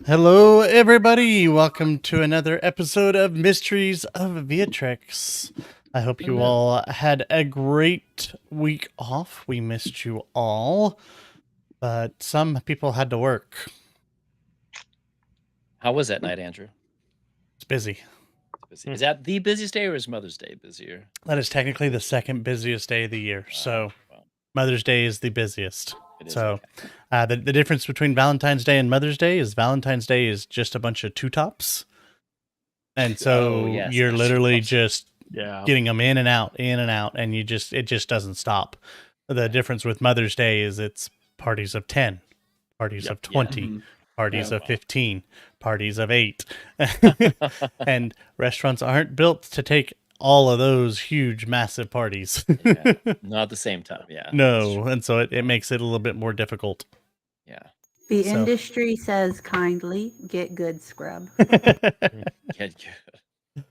Hello, everybody. Welcome to another episode of Mysteries of Vyatryx. I hope you all had a great week off. We missed you all, but some people had to work. How was that night, Andrew? It's busy. Busy. Is that the busiest day or is Mother's Day busier? That is technically the second busiest day of the year. So Well, Mother's Day is the busiest. it is. So Okay. the difference between Valentine's Day and Mother's Day is Valentine's Day is just a bunch of two tops. And so yes, you're that's literally awesome. just getting them in and out, and it just doesn't stop. The difference with Mother's Day is it's parties of 10, parties of 20, parties of 15, parties of 8. And restaurants aren't built to take all of those huge, massive parties. Not at the same time, yeah. No, and so it makes it a little bit more difficult. Yeah. The industry says kindly, get good, scrub. Get good.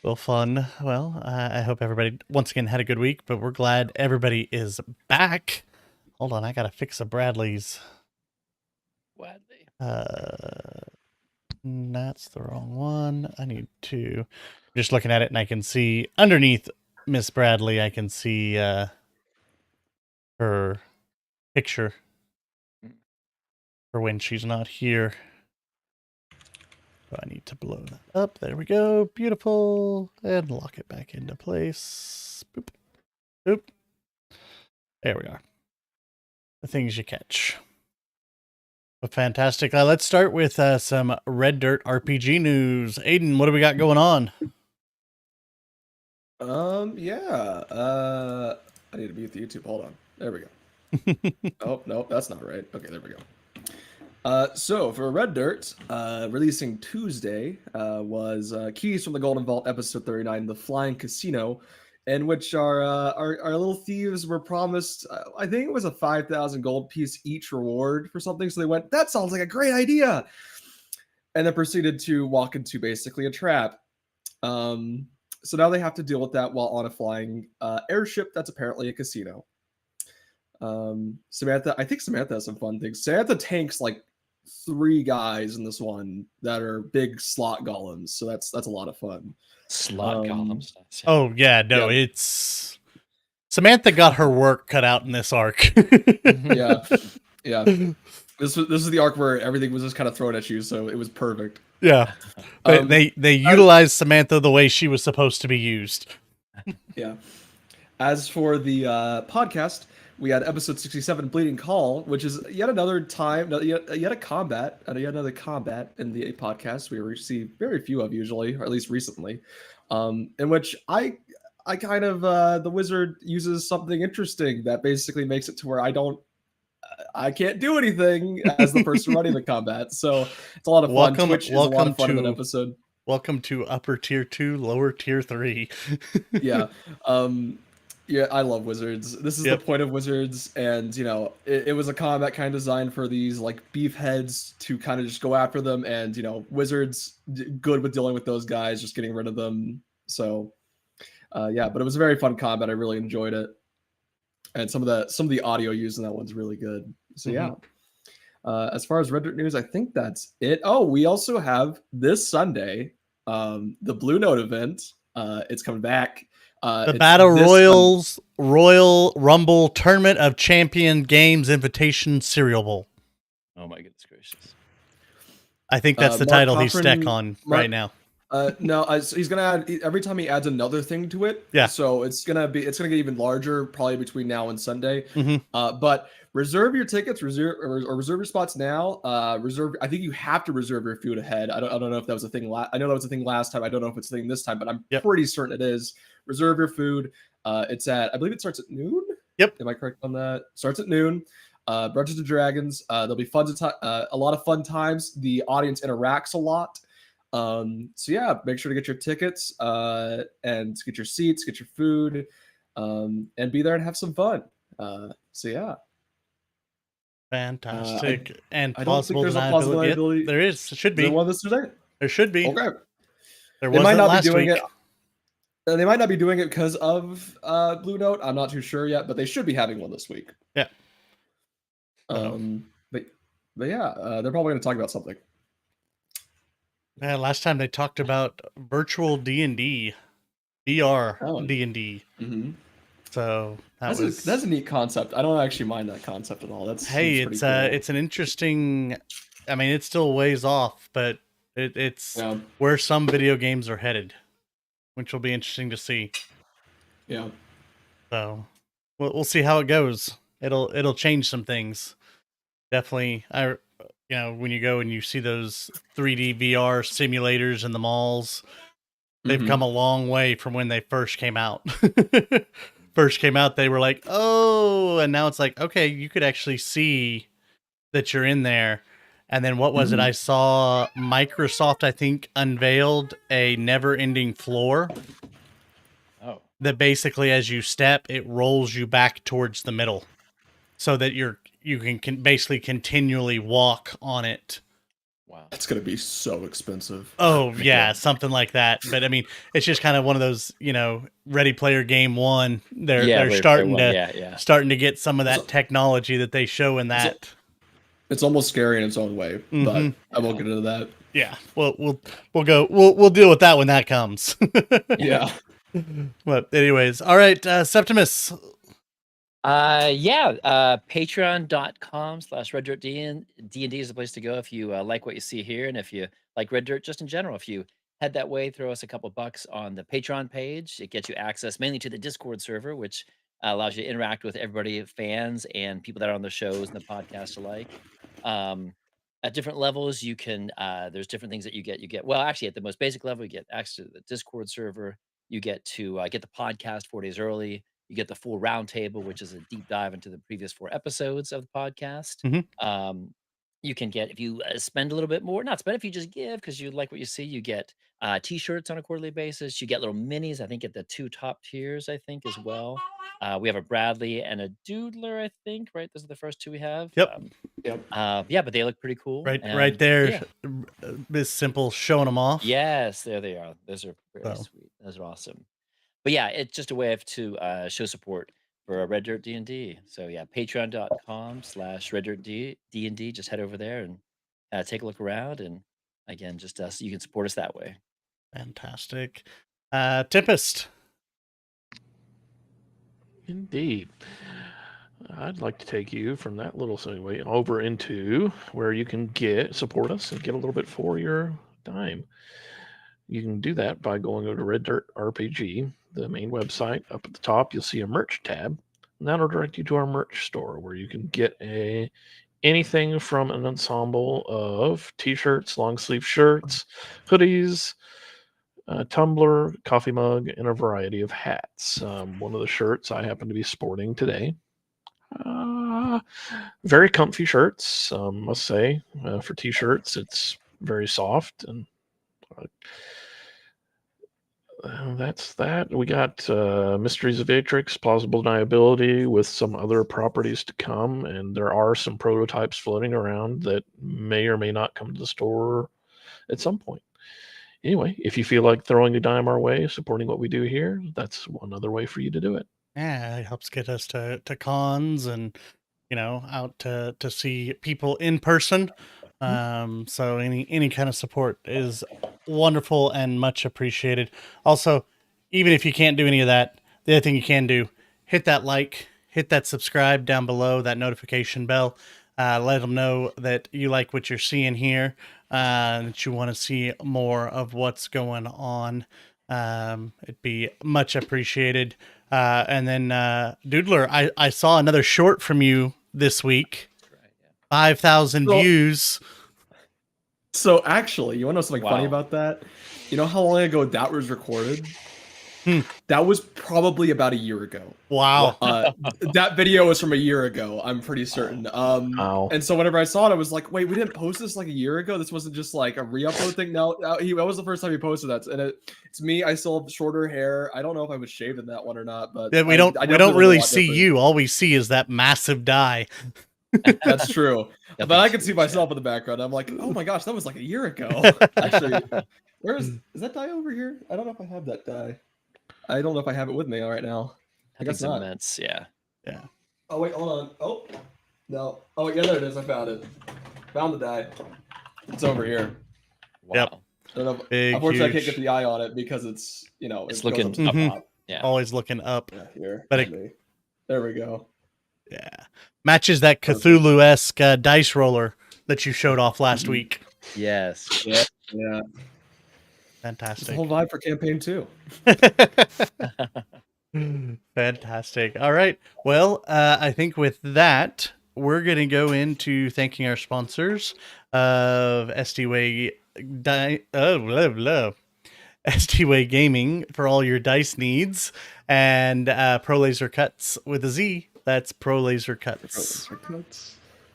Well, fun. Well, I hope everybody once again had a good week, but we're glad everybody is back. Hold on, I gotta fix a Bradley's. Bradley. That's the wrong one. I need to. Just looking at it, and I can see underneath Miss Bradley. I can see her picture for when she's not here. So I need to blow that up. There we go. Beautiful. And lock it back into place. Boop. Boop. There we are. The things you catch. Well, fantastic. Let's start with some Red Dirt RPG news. Aiden, what do we got going on? Yeah. I need to mute the YouTube. Hold on. There we go. Oh, no, that's not right. Okay, there we go. So for Red Dirt, releasing Tuesday, was Keys from the Golden Vault, episode 39, The Flying Casino, in which our little thieves were promised, I think it was a 5,000 gold piece each reward for something. So they went, that sounds like a great idea. And then proceeded to walk into basically a trap. So now they have to deal with that while on a flying airship that's apparently a casino. Samantha, I think Samantha has some fun things. Samantha tanks like 3 guys in this one that are big slot golems, so that's a lot of fun. Slot golems. Oh yeah, no, Yeah. it's Samantha got her work cut out in this arc. Yeah. This is the arc where everything was just kind of thrown at you, so it was perfect. Yeah, they utilized Samantha the way she was supposed to be used. Yeah. As for the podcast, we had episode 67, Bleeding Call, which is yet another time, yet another combat in the podcast we receive very few of usually, or at least recently, in which I kind of, the wizard uses something interesting that basically makes it to where I can't do anything as the person running the combat. So it's a lot of fun. Twitch is a lot of fun in that episode. Welcome to upper tier 2, lower tier 3. Yeah. Yeah, I love wizards. This is the point of wizards, and it was a combat kind of designed for these like beef heads to kind of just go after them, and wizards good with dealing with those guys, just getting rid of them. So yeah, but it was a very fun combat. I really enjoyed it, and some of the audio used in that one's really good. So yeah. As far as Red Dirt news, I think that's it. Oh, we also have this Sunday the Blue Note event. It's coming back. The Battle Royals Royal Rumble Tournament of Champion Games Invitation Cereal Bowl. Oh my goodness gracious! I think that's the title he's stuck on right now. No, he's gonna add every time he adds another thing to it. Yeah. So it's gonna get even larger probably between now and Sunday. But reserve your tickets, reserve your spots now. Reserve. I think you have to reserve your food ahead. I don't know if that was a thing. I know that was a thing last time. I don't know if it's a thing this time, but I'm pretty certain it is. Reserve your food. It's at, I believe it starts at noon. Yep. Am I correct on that? Starts at noon. Dungeons and Dragons. There'll be a lot of fun times. The audience interacts a lot. So yeah, make sure to get your tickets and get your seats, get your food, and be there and have some fun. So yeah. Fantastic. And I don't think there's a possibility. There is. It should be. Is there one this today? There should be. Okay. There was last week. They might not be doing it because of Blue Note. I'm not too sure yet, but they should be having one this week. Yeah. But yeah, they're probably going to talk about something. Last time they talked about virtual D&D, VR Oh. D&D. Mm-hmm. So That's a neat concept. I don't actually mind that concept at all. That's hey, pretty cool. It's an interesting. I mean, it's still ways off, but it's where some video games are headed, which will be interesting to see. Yeah. So we'll see how it goes. It'll change some things. Definitely, when you go and you see those 3D VR simulators in the malls, they've come a long way from when they first came out. First came out, they were like, oh, and now it's like, okay, you could actually see that you're in there. And then what was it? I saw Microsoft, I think, unveiled a never-ending floor. Oh. That basically, as you step, it rolls you back towards the middle, so that you can basically continually walk on it. Wow. That's gonna be so expensive. Oh yeah, something like that. But I mean, it's just kind of one of those, Ready Player Game 1. They're starting to get some of that technology that they show in that. It's almost scary in its own way, but I won't get into that. Yeah, well, we'll deal with that when that comes. Yeah. But anyways, all right, Septimus. Patreon.com/RedDirtD&D is the place to go if you like what you see here, and if you like Red Dirt just in general. If you head that way, throw us a couple bucks on the Patreon page. It gets you access mainly to the Discord server, which allows you to interact with everybody, fans and people that are on the shows and the podcast alike. At different levels, you can there's different things that you get. Well, actually, at the most basic level, you get access to the Discord server. You get to get the podcast 4 days early. You get the full roundtable, which is a deep dive into the previous 4 episodes of the podcast. You can get, if you spend a little bit more, not spend, if you just give because you like what you see, you get t-shirts on a quarterly basis. You get little minis, I think, at the 2 top tiers, I think, as well. We have a Bradley and a Doodler, I think, right? Those are the first 2 we have. Yep. Yeah, but they look pretty cool. Right there, Miss Simple showing them off. Yes, there they are. Those are very sweet. Those are awesome. But yeah, it's just a way to show support for Red Dirt D&D. So yeah, patreon.com/RedDirtD&D. Just head over there and take a look around. And again, just you can support us that way. Fantastic. Tempest. Indeed. I'd like to take you from that little segue over into where you can support us and get a little bit for your dime. You can do that by going over to Red Dirt RPG, the main website. Up at the top, you'll see a merch tab, and that'll direct you to our merch store where you can get anything from an ensemble of t-shirts, long sleeve shirts, hoodies, tumbler, coffee mug, and a variety of hats. One of the shirts I happen to be sporting today. Very comfy shirts, must say. For t-shirts, it's very soft, and that's that. We got Mysteries of Vyatryx, Plausible Deniability, with some other properties to come, and there are some prototypes floating around that may or may not come to the store at some point. Anyway, if you feel like throwing a dime our way, supporting what we do here, that's one other way for you to do it. Yeah, it helps get us to cons and out to see people in person. So any kind of support is wonderful and much appreciated. Also, even if you can't do any of that, the other thing you can do, hit that like, hit that subscribe down below, that notification bell. Let them know that you like what you're seeing here, that you want to see more of what's going on. It'd be much appreciated. And then Doodler, I saw another short from you this week. 5,000 views. So actually, you want to know something funny about that? You know how long ago that was recorded? That was probably about a year ago. Wow. That video was from a year ago, I'm pretty certain. And so whenever I saw it, I was like, wait, we didn't post this like a year ago? This wasn't just like a re-upload thing? No, that was the first time he posted that. And it's me. I still have shorter hair. I don't know if I was shaved in that one or not, but yeah, we don't really see you. All we see is that massive dye. That's true. But I can see myself in the background. I'm like, oh my gosh, that was like a year ago. Actually, is that dye over here? I don't know if I have that dye. I don't know if I have it with me right now. I guess not. Immense, yeah. Oh wait, hold on. Oh no. Oh yeah, there it is. I found it. Found the dye. It's over here. Wow. Yep. I don't know. Big, Unfortunately, I can't huge. get the eye on it because it's It's it goes looking up to the up. top. Yeah. Always looking up. Yeah, here. But Let me. There we go. Yeah. Matches that Perfect. Cthulhu-esque dice roller that you showed off last week. Yes. Yeah. Yeah. It's the Fantastic. whole vibe for campaign 2. Fantastic. All right. Well, I think with that, we're going to go into thanking our sponsors of SDWay SDWay Gaming for all your dice needs, and Pro Laser Cuts with a Z. That's Pro Laser Cuts.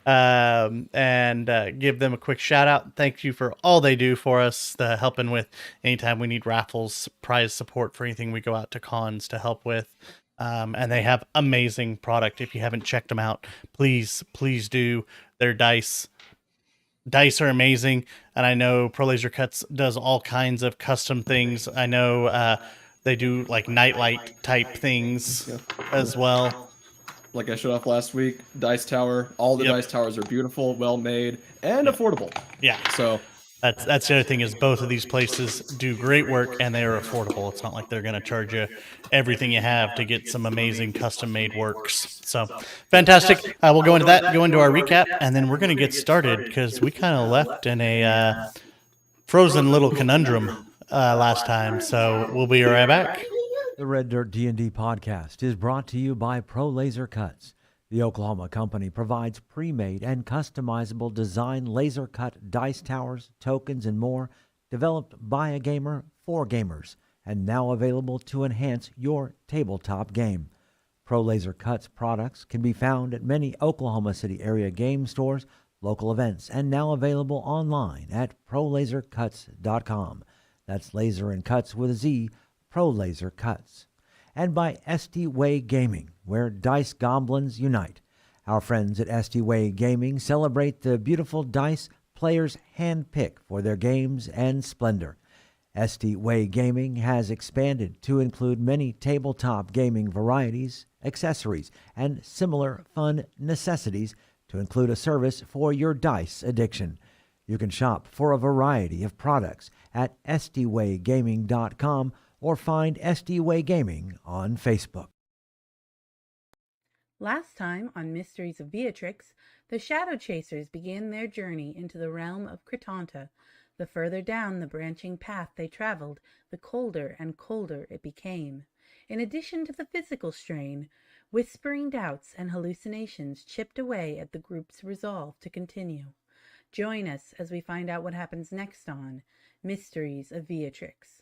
And give them a quick shout out. Thank you for all they do for us, helping with anytime we need raffles, prize support for anything we go out to cons to help with. And they have amazing product. If you haven't checked them out, please do. Their dice are amazing, and I know Pro Laser Cuts does all kinds of custom things. I know they do like nightlight type things as well. Like I showed off last week, Dice Tower. All the Dice Towers are beautiful, well made, and affordable. Yeah. So that's the other thing is both of these places do great work and they are affordable. It's not like they're going to charge you everything you have to get some amazing custom made works. So fantastic. We'll go into that, go into our recap, and then we're going to get started because we kind of left in a frozen little conundrum last time. So we'll be right back. The Red Dirt D&D podcast is brought to you by Pro Laser Cuts. The Oklahoma company provides pre-made and customizable design laser cut dice towers, tokens, and more, developed by a gamer for gamers, and now available to enhance your tabletop game. Pro Laser Cuts products can be found at many Oklahoma City area game stores, local events, and now available online at prolasercuts.com. That's laser and cuts with a Z, Pro Laser Cuts. And by SDWay Gaming, where dice goblins unite. Our friends at SDWay Gaming celebrate the beautiful dice players handpick for their games and splendor. SDWay Gaming has expanded to include many tabletop gaming varieties, accessories, and similar fun necessities to include a service for your dice addiction. You can shop for a variety of products at sdwaygaming.com or find SDWay Gaming on Facebook. Last time on Mysteries of Vyatryx, the Shadow Chasers began their journey into the realm of Critanta. The further down the branching path they traveled, the colder and colder it became. In addition to the physical strain, whispering doubts and hallucinations chipped away at the group's resolve to continue. Join us as we find out what happens next on Mysteries of Vyatryx.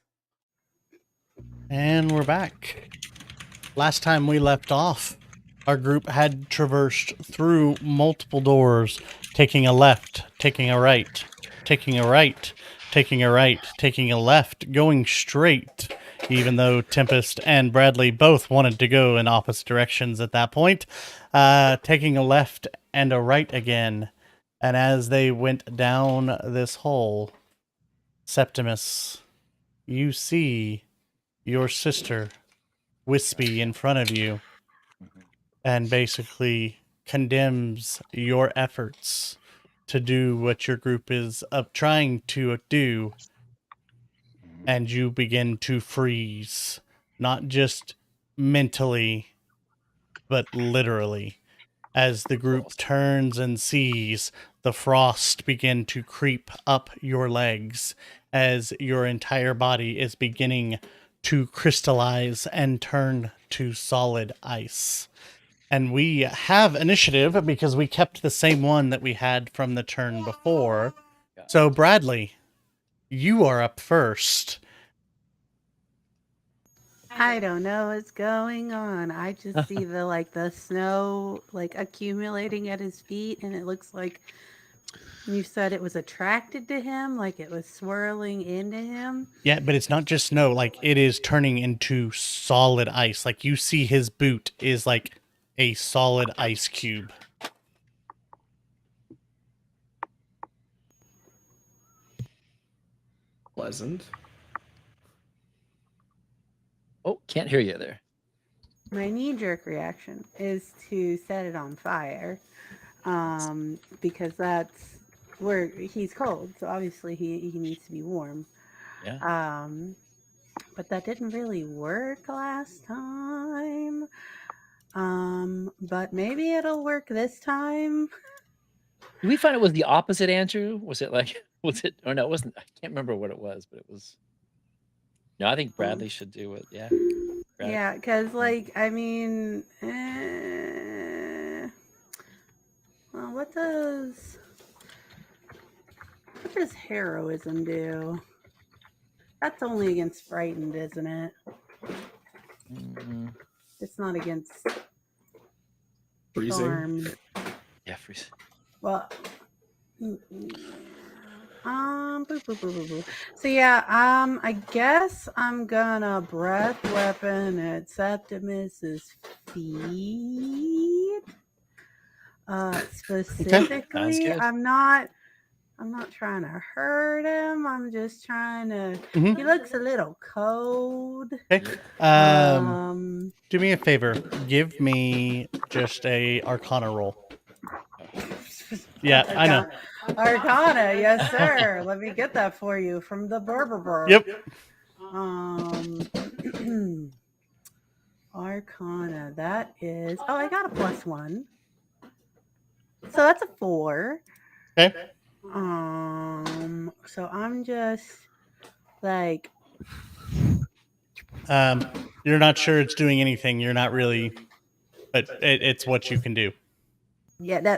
And we're back. Last time we left off, our group had traversed through multiple doors, taking a left, taking a right, taking a right, taking a right, taking a left, going straight, even though Tempest and Bradley both wanted to go in opposite directions at that point, taking a left and a right again. And as they went down this hole, Septimus, you see your sister, Wispy, in front of you, and basically condemns your efforts to do what your group is trying to do, and you begin to freeze, not just mentally, but literally, as the group turns and sees the frost begin to creep up your legs, as your entire body is beginning to crystallize and turn to solid ice. And we have initiative because we kept the same one that we had from the turn before. So Bradley, you are up first. I don't know what's going on. I just see the snow accumulating at his feet, and it looks like you said it was attracted to him, like it was swirling into him. Yeah, but it's not just snow, like it is turning into solid ice. Like you see his boot is like a solid ice cube. Pleasant. Oh, can't hear you there. My knee-jerk reaction is to set it on fire, because that's where he's cold, so obviously he needs to be warm. Yeah. But that didn't really work last time. But maybe it'll work this time. Did we find it was the opposite, Andrew? Was it like, was it, or no, it wasn't. I can't remember what it was, but it was. No, I think Bradley should do it. Yeah. Brad. Yeah, because, like, I mean, well, what does heroism do? That's only against frightened, isn't it? It's not against Freezing. charmed. Yeah, freeze. Well, boo, boo, boo, boo, boo. So yeah, I guess I'm gonna breath weapon at Septimus's feet. Specifically, I'm not trying to hurt him. I'm just trying to. Mhm. He looks a little cold. Okay. Do me a favor. Give me just a Arcana roll. Yeah, I know. Arcana, yes, sir. Let me get that for you from the Berber. Yep. Arcana. That is. Oh, I got a +1. So that's a 4. Okay. So I'm just like. You're not sure it's doing anything. You're not really, but it's what you can do. Yeah,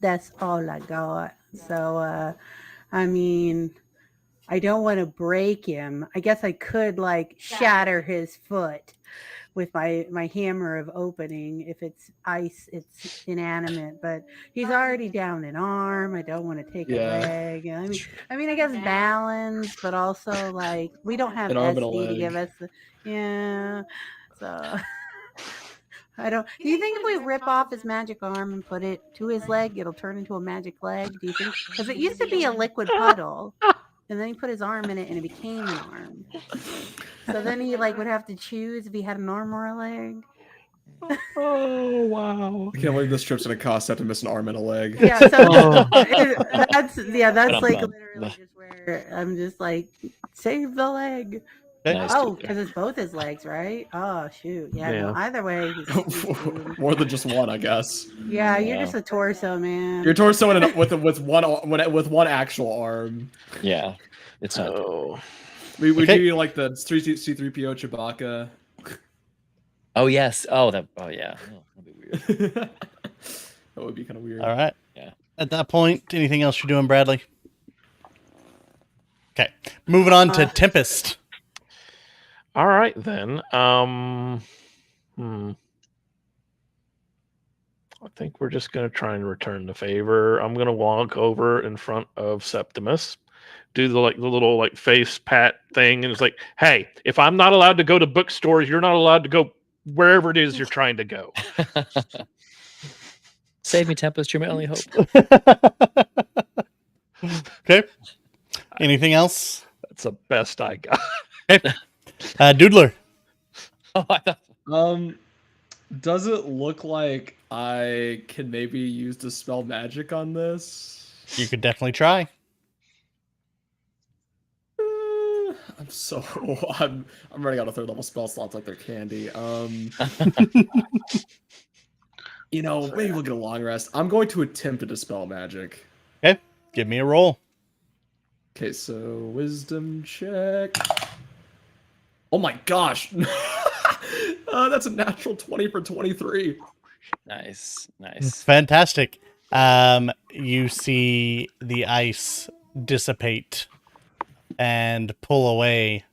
that's all I got. So, I mean, I don't want to break him. I guess I could like shatter his foot with my hammer of opening. If it's ice, it's inanimate, but he's already down an arm. I don't want to take a leg. I mean, I guess balance, but also like we don't have SD to give us. So I don't. Do you think if we rip off his magic arm and put it to his leg, it'll turn into a magic leg? Do you think? Because it used to be a liquid puddle, and then he put his arm in it, and it became an arm. So then he like would have to choose if he had an arm or a leg. Oh wow! I can't believe this trip's gonna cost Septimus an arm and a leg. Yeah, so that's like literally just where I'm just like save the leg. Nice, oh, because it's both his legs, right? Oh shoot, yeah. No, either way, he's more than just one, I guess. Yeah, you're just a torso, man. Your torso with one actual arm. Yeah, it's not. Oh, we do like the C3PO Chewbacca. Oh yes. Oh that. Oh yeah. Oh, that'd be weird. That would be kind of weird. All right. Yeah. At that point, anything else you're doing, Bradley? Okay. Moving on to Tempest. All right then. I think we're just gonna try and return the favor. I'm gonna walk over in front of Septimus, do the little face pat thing, and it's like, hey, if I'm not allowed to go to bookstores, you're not allowed to go wherever it is you're trying to go. Save me, Tempest. You're my only hope. Okay. Anything else? That's the best I got. Okay. Doodler. Oh, I thought. Does it look like I can maybe use Dispel Magic on this? You could definitely try. I'm running out of 3rd level spell slots like they're candy. Maybe we'll get a long rest. I'm going to attempt to Dispel Magic. Okay. Give me a roll. Okay, so Wisdom check. Oh my gosh. That's a natural 20 for 23. Nice. Fantastic. You see the ice dissipate and pull away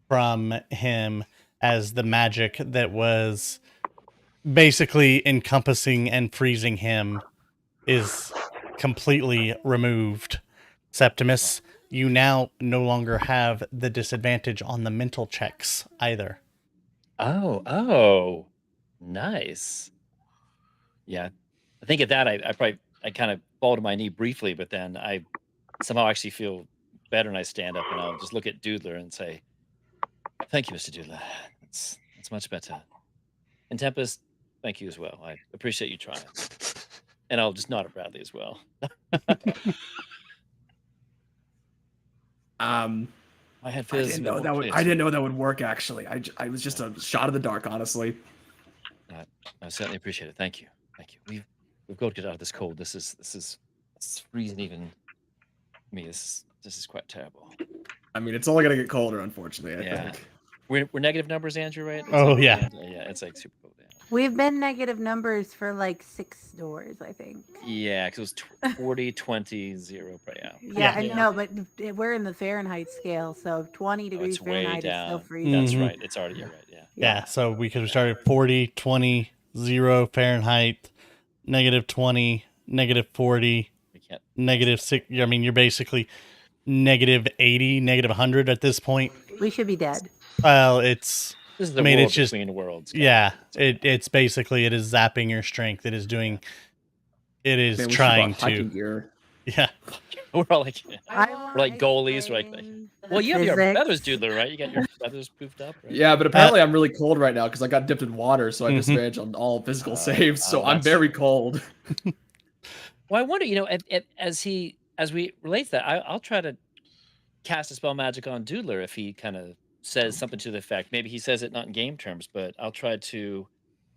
from him as the magic that was basically encompassing and freezing him is completely removed. Septimus, you now no longer have the disadvantage on the mental checks either. Oh, nice. Yeah, I think at that I kind of fall to my knee briefly, but then I somehow actually feel better, and I stand up and I'll just look at Doodler and say, "Thank you, Mr. Doodler. That's much better." And Tempest, thank you as well. I appreciate you trying. And I'll just nod at Bradley as well. My head I feels didn't a bit know more that would. clear, I too. didn't know that would work. Actually, I was just a shot in the dark, honestly. I certainly appreciate it. Thank you. Thank you. We've got to get out of this cold. This is freezing even me. This is quite terrible. I mean, it's only gonna get colder, unfortunately. I Yeah. think. We're negative numbers, Andrew, right? It's Oh, like, yeah. Yeah, it's like super cold. We've been negative numbers for like 6 doors, I think. Yeah, because it was 40, 20, 0. Yeah. Yeah, I Yeah. know, but we're in the Fahrenheit scale, so 20 Oh, degrees it's way Fahrenheit is still down. freezing. That's Mhm. right. It's already, you're right. Yeah. Yeah, so because we started 40, 20, 0 Fahrenheit, negative 20, negative 40, We can't. negative 6. I mean, you're basically negative 80, negative 100 at this point. We should be dead. Well, it's, This is I the mean, world it's just, between worlds. yeah, it's basically, it is zapping your strength. It is doing, it is Man, we should trying bought hiking to, gear. yeah. We're all like, I we're like goalies. We're like, well, you have your physics. feathers, Doodler, right? You got your feathers poofed up, right? Yeah, but apparently I'm really cold right now because I got dipped in water, so I Mhm. disadvantage on all physical saves. So I'm that's very true. cold. Well, I wonder, as we relate that, I'll try to cast a spell magic on Doodler if he kind of says something to the effect. Maybe he says it not in game terms, but I'll try to.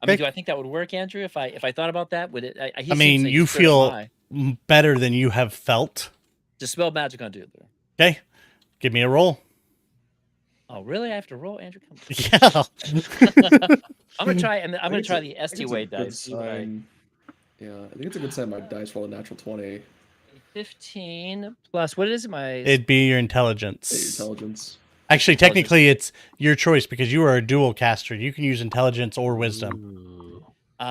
I mean, Okay. do I think that would work, Andrew? If I thought about that, would it? He I seems mean, like you he's driven feel by. better than you have felt. Dispel magic on Doodler. Okay, give me a roll. Oh, really? I have to roll, Andrew? Come on. Yeah. I'm gonna try, and I'm I gonna think try it's the I think ST it's a weight good dice. See what I. sign. Yeah, I think it's a good sign. My dice roll a natural 20. 15 plus what is it? My It'd be your Hey, intelligence. intelligence. Actually, Intelligence. technically, it's your choice because you are a dual caster. You can use intelligence or wisdom. Ooh.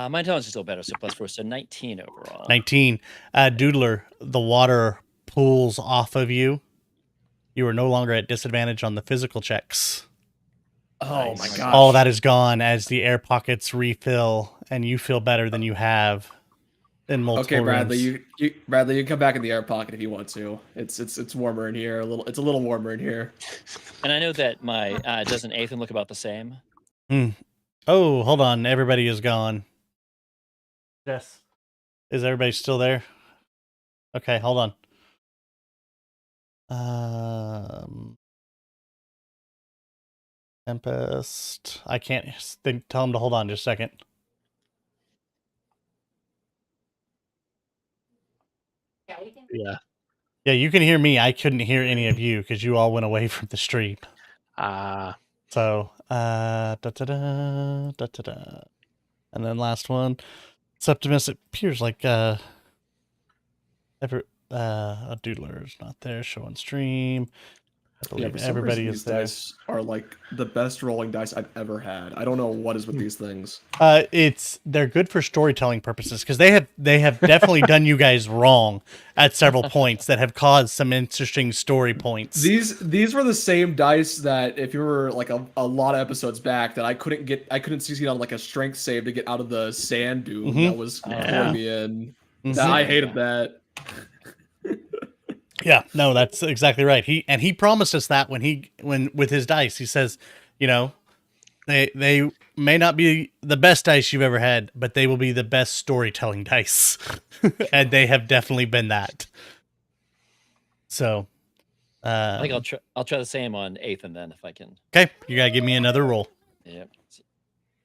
my intelligence is still better, so +4, so 19 overall. 19. Doodler, the water pools off of you. You are no longer at disadvantage on the physical checks. Oh Nice. my gosh. All that is gone as the air pockets refill, and you feel better than you have in multiple Okay, Bradley, rooms. Bradley, you can come back in the air pocket if you want to. It's warmer in here. It's a little warmer in here. And I know that my doesn't Ethan look about the same? Oh, hold on. Everybody is gone. Yes. Is everybody still there? Okay, hold on. Tempest. I can't tell him to hold on just a second. Yeah. Yeah, you can hear me. I couldn't hear any of you because you all went away from the stream. So, da-da-da. And then last one. Septimus, it appears like a doodler is not there. Show on stream. I believe For some everybody reason, is these there. dice are like the best rolling dice I've ever had. I don't know what is with these things. They're good for storytelling purposes because they have definitely done you guys wrong at several points that have caused some interesting story points. These were the same dice that if you were like a lot of episodes back that I couldn't succeed on like a strength save to get out of the sand dune that was pulling me in. I hated that. Yeah, no, that's exactly right. He promised us that when with his dice, he says, they may not be the best dice you've ever had, but they will be the best storytelling dice, and they have definitely been that. So, I think I'll try the same on Ethan then if I can. Okay, you gotta give me another roll. Yep.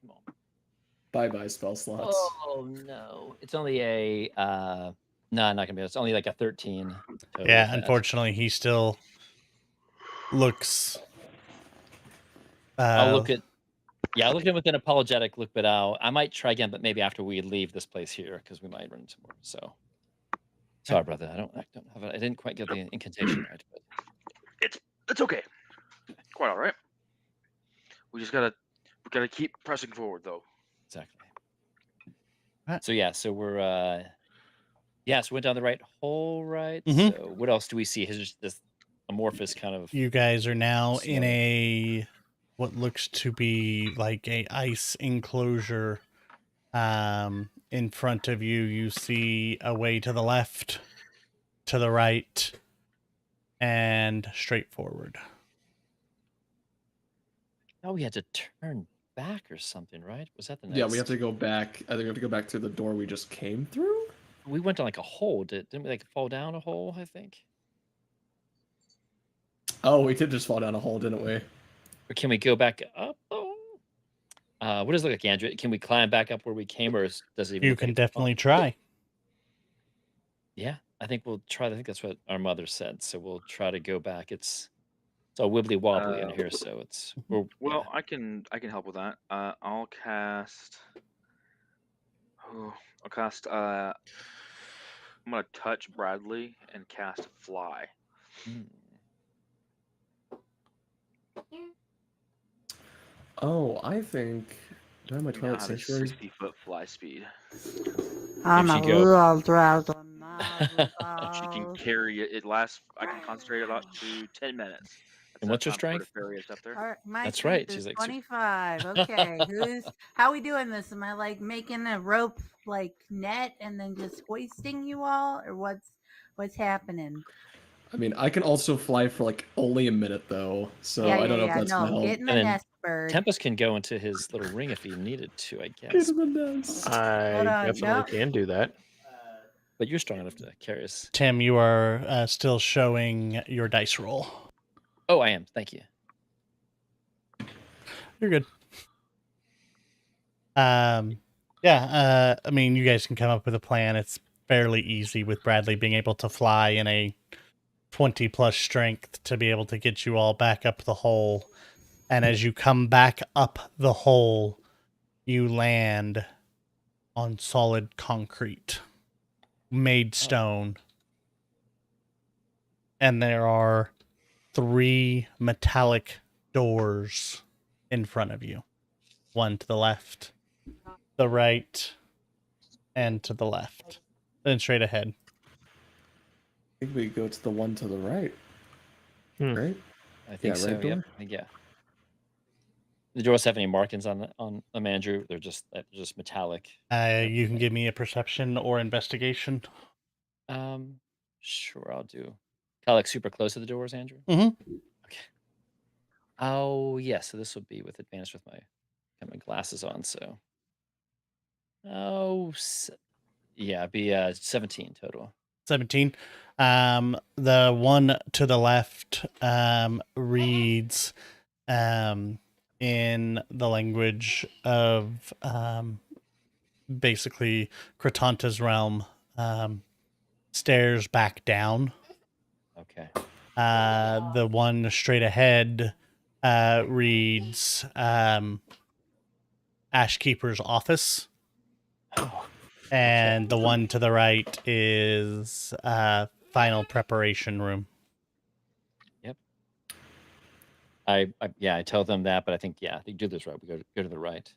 Come on. Bye spell slots. Oh no, it's only a no, not gonna be. It's only like a 13. Yeah, unfortunately, he still looks. I'll look at him with an apologetic look, but I might try again, but maybe after we leave this place here because we might run into more. So sorry, brother. I don't have I didn't quite get the incantation right, but it's okay. Quite all right. We gotta keep pressing forward though. exactly. So we're so we went down the right hole, right? Mhm. So what else do we see? His this amorphous kind of. You guys are now in Snow. a what looks to be like a ice enclosure. In front of you, you see a way to the left, to the right, and straight forward. Oh, we had to turn back or something, right? Was that the next? Yeah, we have to go back. I think we have to go back to the door we just came through. We went down like a hole. Didn't we like fall down a hole? I think. Oh, we did just fall down a hole, didn't we? Or can we go back up? Oh. What does it look like, Andrew? Can we climb back up where we came, or does it even You look like can it's a funnel? definitely try. Yeah, I think we'll try. I think that's what our mother said. So we'll try to go back. It's all wibbly wobbly in here, so it's Well, yeah. I can help with that. I'll cast. Oh, I'll cast. I'm gonna touch Bradley and cast Fly. Mm. Oh, I think. Do I have my You now Twilight have a Sanctuary? 60-foot fly speed. I'm she a go- little drowsed on And she can carry it. It lasts. I can concentrate it up to 10 minutes. And what's your enough time for her to strength? carry us up there. All right, my That's strength right, is she's like 25. Okay, how we doing this? Am I like making a rope like net and then just hoisting you all, or what's happening? I mean, I can also fly for like only a minute though, so I don't know if that's gonna No, help. get in the And then nest, bird. Tempest can go into his little ring if he needed to, I Get guess. in the nest. I on, definitely can do that. But you're strong enough to carry us. Tim, you are still showing your dice roll. Oh, I am. Thank you. You're good. I mean, you guys can come up with a plan. It's fairly easy with Bradley being able to fly in a 20 plus strength to be able to get you all back up the hole. And as you come back up the hole, you land on solid concrete, made stone. And there are 3 metallic doors in front of you. One to the left, the right, and to the left. Then straight ahead. I think we go to the one to the right. Right? I think so. right door? Yep. Yeah. The doors have any markings on them, Andrew? They're just metallic. You can give me a perception or investigation. Sure, I'll do. Kind of like super close to the doors, Andrew. Mm-hmm. Okay. Oh yeah, so this would be with advantage with my glasses on. So, yeah, it'd be 17 total. 17. The one to the left reads in the language of basically Kratanta's realm, stairs back down. Okay. The one straight ahead reads Ashkeeper's office. Oh. And the one to the right is final preparation room. Yep. I tell them that, but I think they do this right. We go to the right.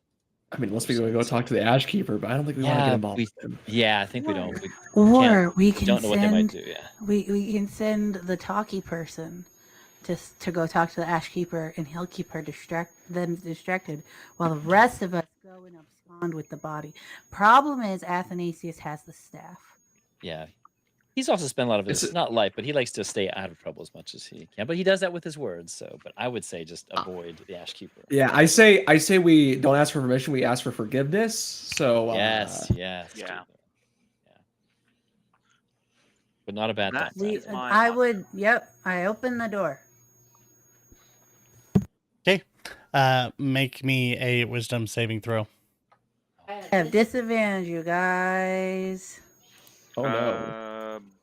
I mean, unless we go talk to the Ashkeeper, but I don't think we want to get involved with him. Yeah, I think we don't. We don't know what they might do. Yeah. We can send the talkie person to go talk to the Ashkeeper, and he'll keep her distracted while the rest of us go and abscond with the body. Problem is, Athanasius has the staff. Yeah. He's also spent a lot of his not life, but he likes to stay out of trouble as much as he can. But he does that with his words. So, but I would say just avoid the Ashkeeper. Yeah, I say we don't ask for permission. We ask for forgiveness. So yes. But not a bad thing. I open the door. Okay. Make me a wisdom saving throw. I have disadvantage, you guys. Oh no.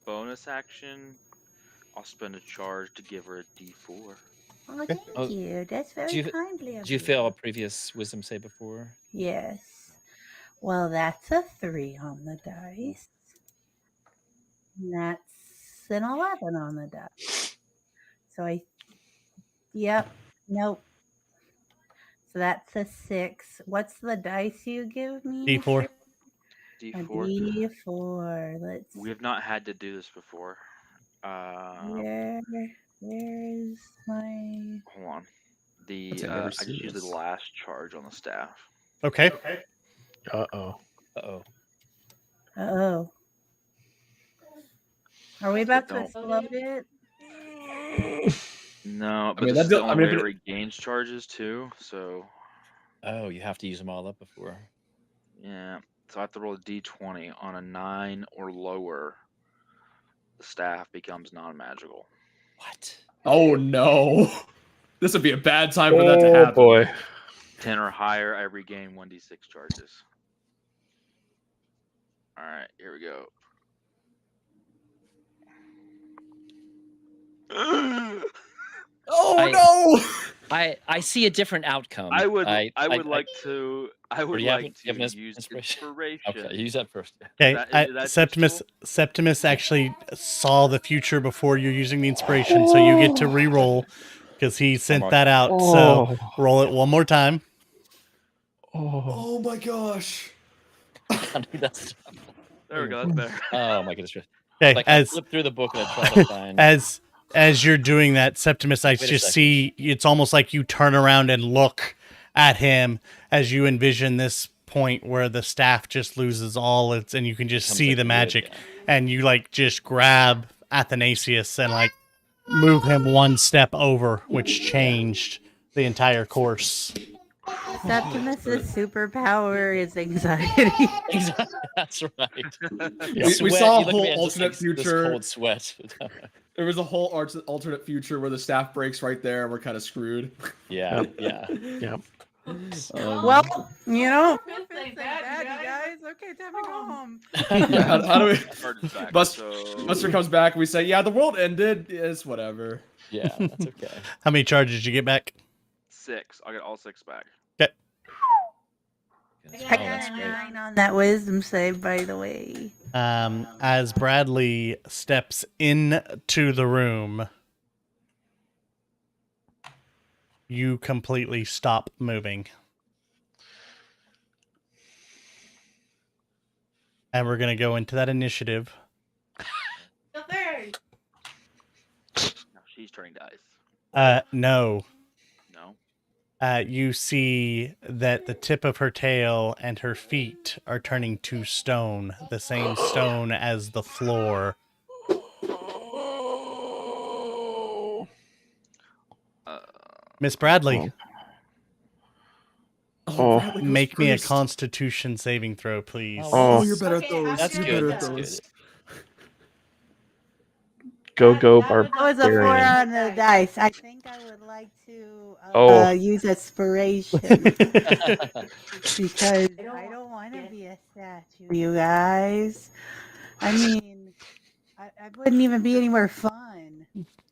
Bonus action. I'll spend a charge to give her a D4. Oh, thank you. That's very kindly of you. Did you fail a previous wisdom save before? Yes. Well, that's a 3 on the dice. And that's an 11 on the dice. So nope. So that's a 6. What's the dice you give me? D4. D4. D4. We have not had to do this before. Where's my? Hold on. I just used the last charge on the staff. Okay. Uh-oh. Are we about to explode it? No, but this is the only way it regains charges too. So. Oh, you have to use them all up before. Yeah. So I have to roll a D20 on a 9 or lower. The staff becomes non-magical. What? Oh no. This would be a bad time for that to Oh happen. boy. 10 or higher, I regain 1d6 charges. All right, here we go. Oh I- no! I see a different outcome. I would like do to you have an use inspiration? inspiration. Okay, use that first. Okay, Is that Septimus actually saw the future before you're using the inspiration, so you get to re-roll because he sent that out. So roll it one more time. Oh my gosh. Dude, that's There we go. That's better. oh my goodness. Okay, Like I flip through the book and I try to find. as you're doing that, Septimus, I Wait a just second. see it's almost like you turn around and look at him as you envision this point where the staff just loses all its, and you can just Comes see like the wood, magic, yeah. and you like just grab Athanasius and like move him one step over, which changed the entire course. Septimus's superpower is anxiety. Exactly. That's right. Yeah. We Sweat, saw a you look at me whole and just, alternate this future. cold sweat. There was a whole alternate future where the staff breaks right there and we're kind of screwed. Yeah. Yeah. Well, you know, bad, you guys. Okay, time to go home. Yeah, how do we? Charges back, Buster comes back and we say, yeah, the world ended. It's whatever. Yeah, that's okay. How many charges did you get back? 6. I'll get all 6 back. Okay. Oh, I that's got a great. 9 on that wisdom save, by the way. As Bradley steps into the room, you completely stop moving. And we're going to go into that initiative. No, she's turning dice. No. No. You see that the tip of her tail and her feet are turning to stone, the same stone as the floor. Miss Bradley, Bradley goes make me a first. Constitution saving throw, please. Oh, you're better at those. That's You're good. better at That's those. good. Go, That was a 4 barbarian. on the dice. I think I would like to Oh. use inspiration because I don't want to be a statue, you guys. I mean, I wouldn't even be anywhere fun.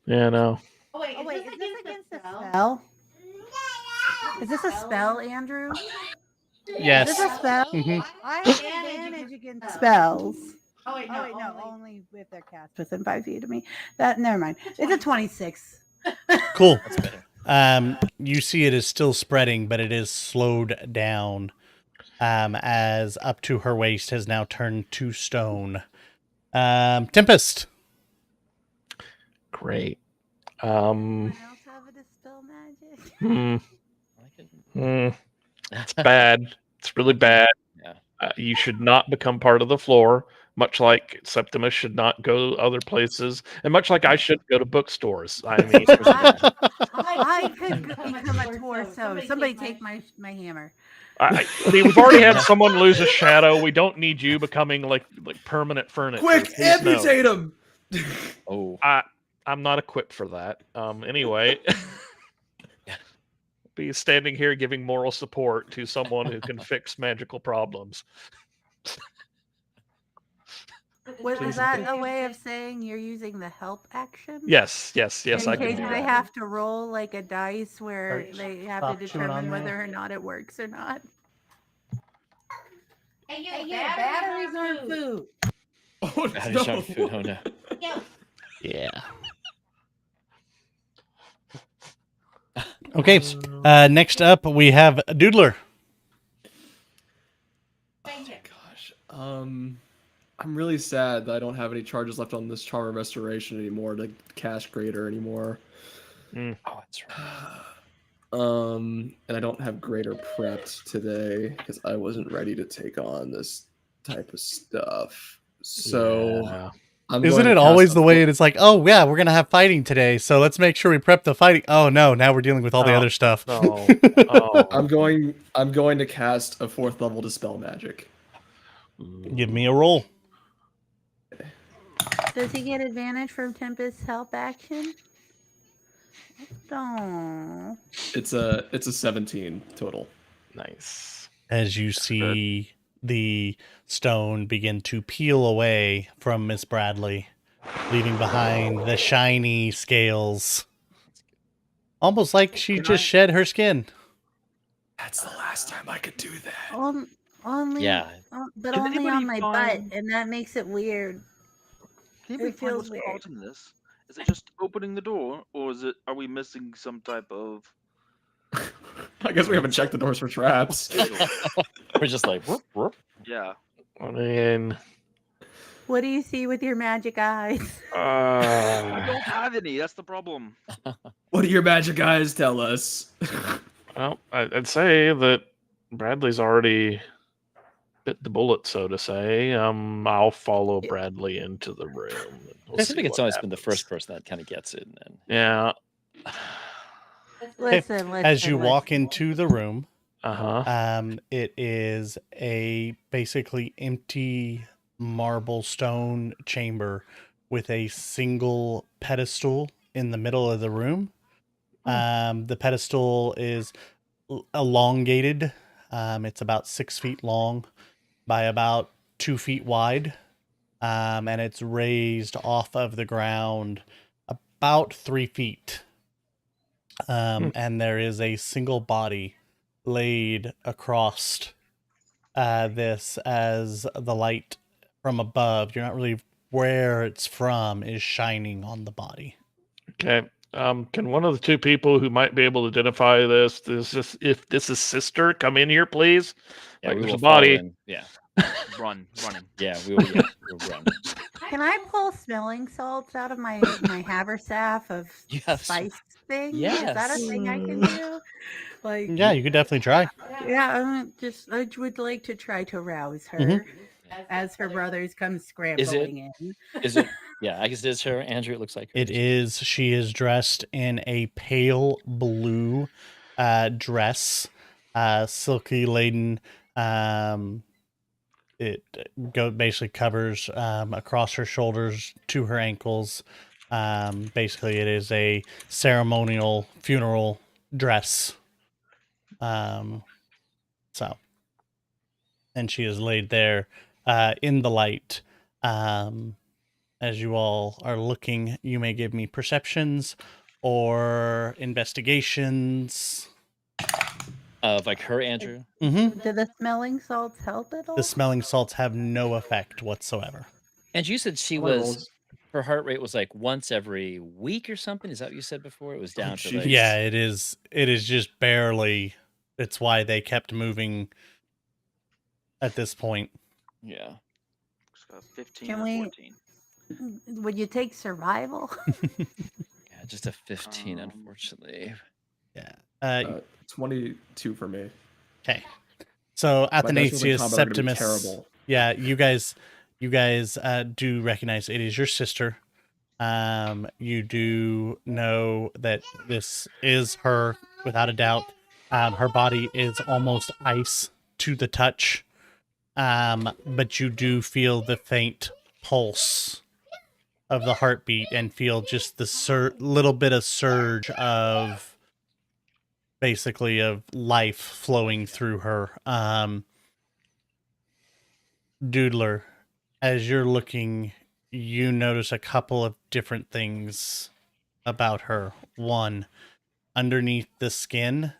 Yeah, no. Oh wait, is this against a spell? Is this a spell, Andrew? Yes. Is this a spell? Mhm. I have advantage against spells. Oh wait, no, only if they're cast within 5 feet of me. Never mind. It's a 26. Cool. That's better. You see it is still spreading, but it is slowed down. As up to her waist has now turned to stone. Tempest. Great. Anyone else have a dispel magic? It's bad. It's really bad. Yeah. You should not become part of the floor, much like Septimus should not go other places, and much like I should go to bookstores. I mean, I could become a torso. Somebody take my hammer. we've already had someone lose a shadow. We don't need you becoming like permanent furniture. Quick, Please, no. amputate him! Oh. I'm not equipped for that. Anyway, be standing here giving moral support to someone who can fix magical problems. Was that a way of saying you're using the help action? Yes, In I can case do they that. have to roll like a dice where Alright, they have stop to chewing on determine there. whether or not it works or not. Hey, batteries aren't food. Oh, Batteries no. aren't food. Oh no. Yeah. Okay. Next up, we have Doodler. Gosh. I'm really sad that I don't have any charges left on this Charm of Restoration anymore to cast Greater anymore. Oh, that's right. And I don't have Greater prepped today because I wasn't ready to take on this type of stuff. So Yeah. I'm Isn't going to it cast always a the way it's like, oh, yeah, we're going to have fighting today, so let's make sure we prep the fighting. Oh, no, now we're dealing with all the Oh, other stuff. No. Oh. I'm going to cast a 4th level Dispel Magic. Give me a roll. Does he get advantage from Tempest's help action? Don't. It's a 17 total. Nice. As you see the stone begin to peel away from Miss Bradley, leaving behind the shiny scales. Almost like she just shed her skin. That's the last time I could do that. Only, Yeah. but Can only anybody on my butt, find- and that makes it weird. Can anybody It find feels what's weird. causing this? Is it just opening the door, or are we missing some type of? I guess we haven't checked the doors for traps. We're just like, whoop, whoop. Yeah. I mean, What do you see with your magic eyes? I don't have any. That's the problem. What do your magic eyes tell us? well, I'd say that Bradley's already bit the bullet, so to say. I'll follow Bradley into the room. And we'll I see think it's what always been the happens. first person that kind of gets it. And then Yeah. Listen, As you walk into the room, it is a basically empty marble stone chamber with a single pedestal in the middle of the room. The pedestal is elongated. It's about 6 feet long by about 2 feet wide. And it's raised off of the ground about 3 feet. And there is a single body laid across this as the light from above, you're not really where it's from, is shining on the body. Okay. Can one of the two people who might be able to identify this, if this is sister, come in here, please? yeah, Like, we there's will a body. follow in. Yeah, Running. yeah, we'll run. Can I pull smelling salts out of my haversack of Yes. spice thing? Is that a Yes. thing I can do? Like, Yeah, you could definitely try. yeah, I would like to try to rouse her Mhm. as her brothers come scrambling in. Is it? Yeah, I guess it is her, Andrew. It looks like her. It is. She is dressed in a pale blue dress, silky laden. It basically covers across her shoulders to her ankles. Basically, it is a ceremonial funeral dress. And she is laid there in the light. As you all are looking, you may give me perceptions or investigations. Of like her, Andrew. Mm-hmm. Do the smelling salts help at all? The smelling salts have no effect whatsoever. And you said her heart rate was like once every week or something. Is that what you said before? It was down to like, Yeah, it is. It is just barely. It's why they kept moving at this point. yeah. It's got 15 Can or we- 14. Would you take survival? Yeah, just a 15, unfortunately. Yeah. 22 for me. Okay. So My dice rolling Athanasius combat are gonna be Septimus. terrible. Yeah, you guys do recognize it is your sister. You do know that this is her without a doubt. Her body is almost ice to the touch. But you do feel the faint pulse of the heartbeat and feel just the little bit of surge of basically of life flowing through her. Doodler, as you're looking, you notice a couple of different things about her. One, underneath the skin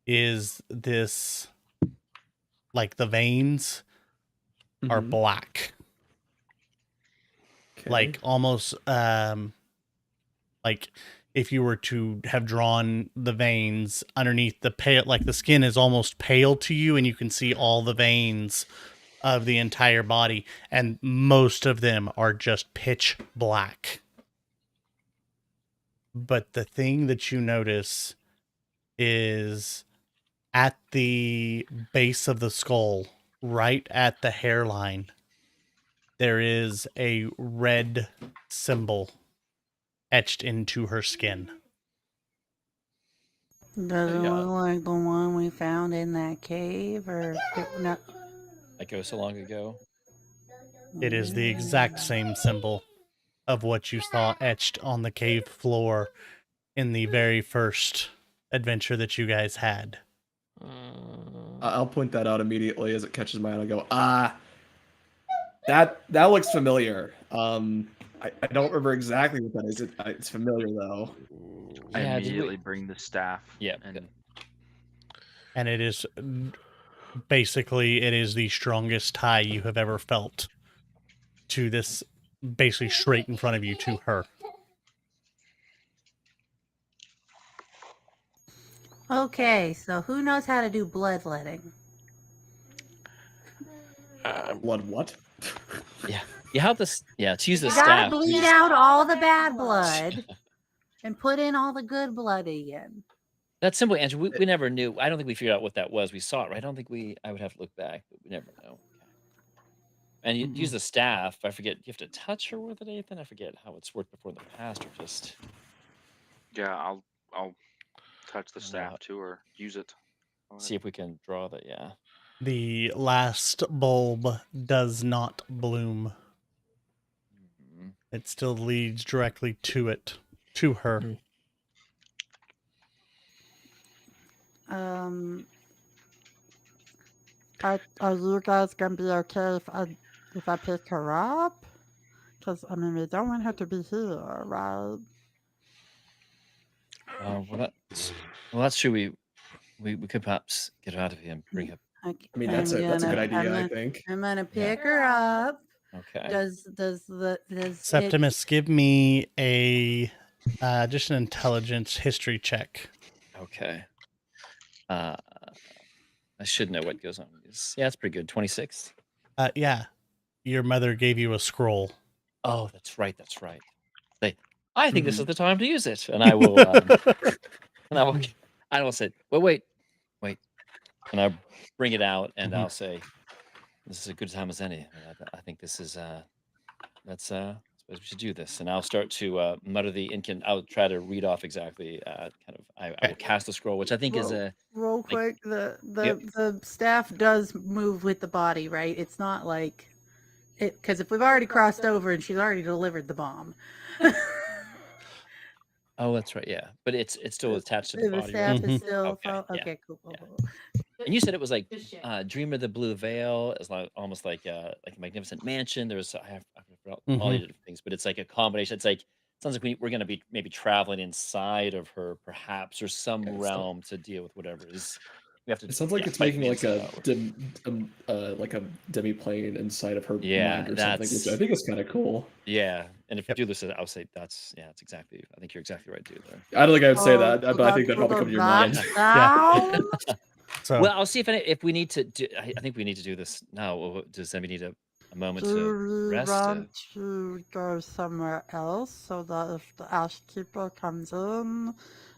is this, like the veins are Mhm. black. Okay. Like almost like if you were to have drawn the veins underneath the pale, like the skin is almost pale to you and you can see all the veins of the entire body, and most of them are just pitch black. But the thing that you notice is at the base of the skull, right at the hairline, there is a red symbol etched into her skin. Does it Yeah. look like the one we found in that cave, or no? Like so long ago. It is the exact same symbol of what you saw etched on the cave floor in the very first adventure that you guys had. I'll point that out immediately as it catches my eye. And I go, that looks familiar. I don't remember exactly what that is. It's familiar though. I Yeah, did we- immediately bring the staff. Yeah, And it is basically, it is the strongest tie you have ever felt to this, basically straight in front of you to her. Okay, so who knows how to do bloodletting? Blood what? yeah. You have this. Yeah, to use the You gotta staff. bleed out all the bad blood and put in all the good blood again. That's simple answer. We never knew. I don't think we figured out what that was. We saw it, right? I don't think I would have to look back, but we never know. Okay. And you use the staff. I forget. You have to touch her with it, Ethan. I forget how it's worked before in the past, or just. Yeah, I'll touch the staff too, or use it. See if we can draw that. Yeah. The last bulb does not bloom. Mhm. It still leads directly to it, to her. Are you guys gonna be okay if I pick her up? Because I mean, we don't want her to be here, right? Well, that's true. We could perhaps get her out of here and bring her. I mean, that's a good idea. I think. I'm gonna pick her up. Okay. Does Septimus, give me a just an intelligence history check. Okay. I should know what goes on. Yeah, it's pretty good. 26. Yeah, your mother gave you a scroll. Oh, that's right. That's right. I think this is the time to use it, and I will. I will say, well, wait, and I'll bring it out, and I'll say, "This is a good time as any." I think this is. Let's. I suppose we should do this, and I'll start to mutter the incant. I'll try to read off exactly. I will cast the scroll, which I think is a. real quick? The staff does move with the body, right? It's not like it, because if we've already crossed over and she's already delivered the bomb. Oh, that's right. Yeah, but it's still attached to the body. staff Right? is still Okay, okay. Cool. And you said it was like Dream of the Blue Veil is like almost like a Magnificent Mansion. There's I forgot all the different things, but it's like a combination. It's like sounds like we're going to be maybe traveling inside of her, perhaps, or some realm to deal with whatever is. We have to. It sounds like it's making like a demi plane inside of her mind or something, which I think is kind of cool. Yeah, and if you do this, I'll say that's exactly. I think you're exactly right, dude. There. I don't think I would say that, but I think that probably comes to your mind. Yeah. So, well, I'll see if we need to do. I think we need to do this now. Does anybody need a moment to rest? Do we want to go somewhere else so that if the Ash Keeper comes in,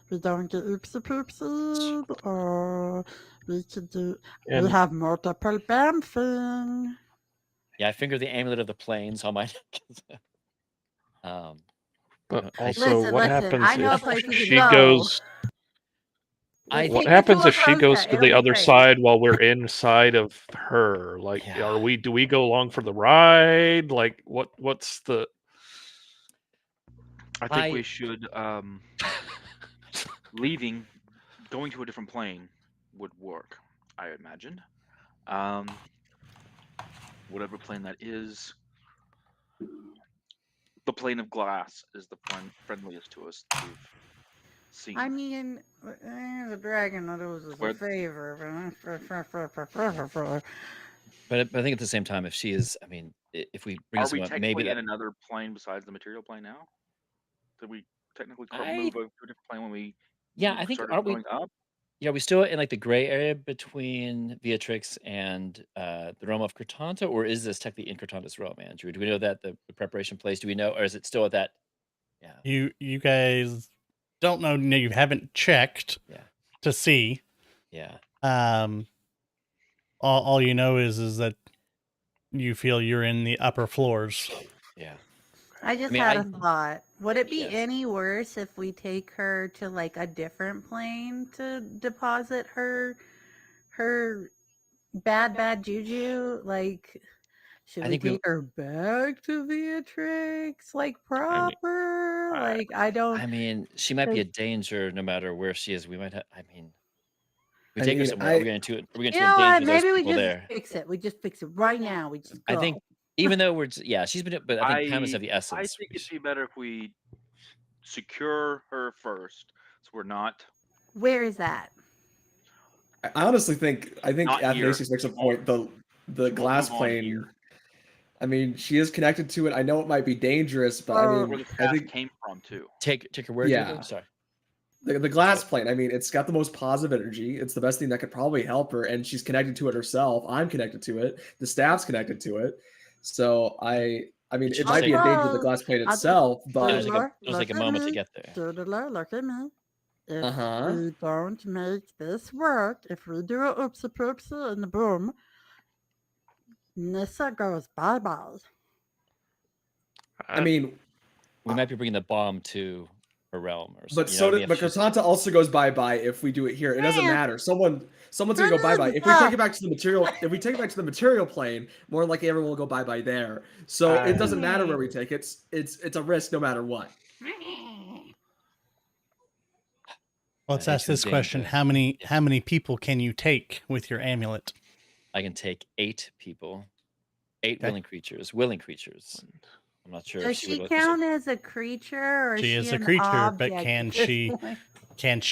we don't get oopsie poopsie, or we could do. We have multiple bamfing. Yeah, I finger the amulet of the plains on my. But also, what happens if she go. goes? What happens if she goes to the other side while we're inside of her? Like, do we go along for the ride? Like, what's the? I think we should going to a different plane would work, I imagine. Whatever plane that is, the plane of glass is the friendliest to us that we've seen. I mean, the dragon owes us a favor. But I think at the same time, if she is, I mean, if we bring we technically in another plane besides the material plane now? Did we technically move to a different plane when we? Yeah, I think aren't we? Up? Yeah, we still in like the gray area between Vyatryx and the realm of Cretanta, or is this technically in Cretanta's realm, Andrew? Do we know that the preparation place? Do we know, or is it still at that? Yeah. You guys don't know. No, you haven't checked. To see. Yeah. All you know is that you feel you're in the upper floors. Yeah. I just had a thought. Would it be any worse if we take her to like a different plane to deposit her bad juju? Like Should I we think we. take her back to Vyatryx, like I mean, proper? I, Like I don't. I mean, she might be a 'Cause danger no matter where she is. We might have. I mean, we I take her mean, somewhere. Are we going to? Are we going you to know what? endanger those Maybe we people just there? fix it. We just fix it right now. We just I go. think even though yeah, she's been. But I think time is I of the I essence. think it'd be better if we secure her first, so we're not Where is that? I honestly think not here. Athanasius makes a point. The won't glass move on plane. here. I mean, she is connected to it. I know it might be dangerous, but I Oh. Where mean, the I path think came from too. Take her where, Yeah. Jacob? Sorry. the glass plane. I mean, it's got the most positive energy. It's the best thing that could probably help her, and she's connected to it herself. I'm connected to it. The staff's connected to it. So I mean, Did it you might be a say- danger to the glass plane I'll itself, It but was like Look a at moment to me. get there. Doodler, look at me. If Uh-huh. we don't make this work, if we do a oopsie poopsie and boom, Nissa goes bye-bye. I mean, We might be bringing the bomb to her realm, or but something. so did, but Cortanta also goes bye-bye if we do it here. It doesn't Man. matter. Someone's gonna go bye-bye. If we take it back to the material, plane, more likely everyone will go bye-bye there. So it doesn't matter where we take it. It's a risk no matter what. Let's ask this question: How many people can you take with your amulet? I can take 8 people, 8 Okay. willing creatures. I'm not sure. Does if she would, count as a creature, or She is is she a an creature, object but at can this she point?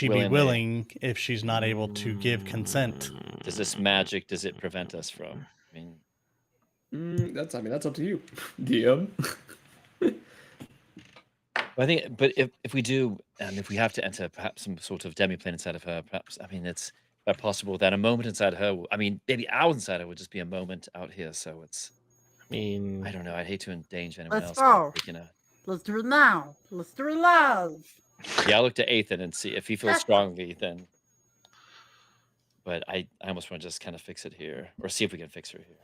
be Willingly. willing if she's not able to give consent? Does this magic? Does it prevent us from? I mean, That's up to you, DM. I think, but if we do, if we have to enter perhaps some sort of demiplane inside of her, perhaps I mean it's possible that a moment inside her. I mean, maybe hours inside her would just be a moment out here. So it's. I mean, I don't know. I'd hate to endanger anyone Let's else. by go. taking a- Let's do it now. Let's do it live. Yeah, I'll look to Ethan and see if he feels strongly. Then, but I almost want to just kind of fix it here, or see if we can fix her here.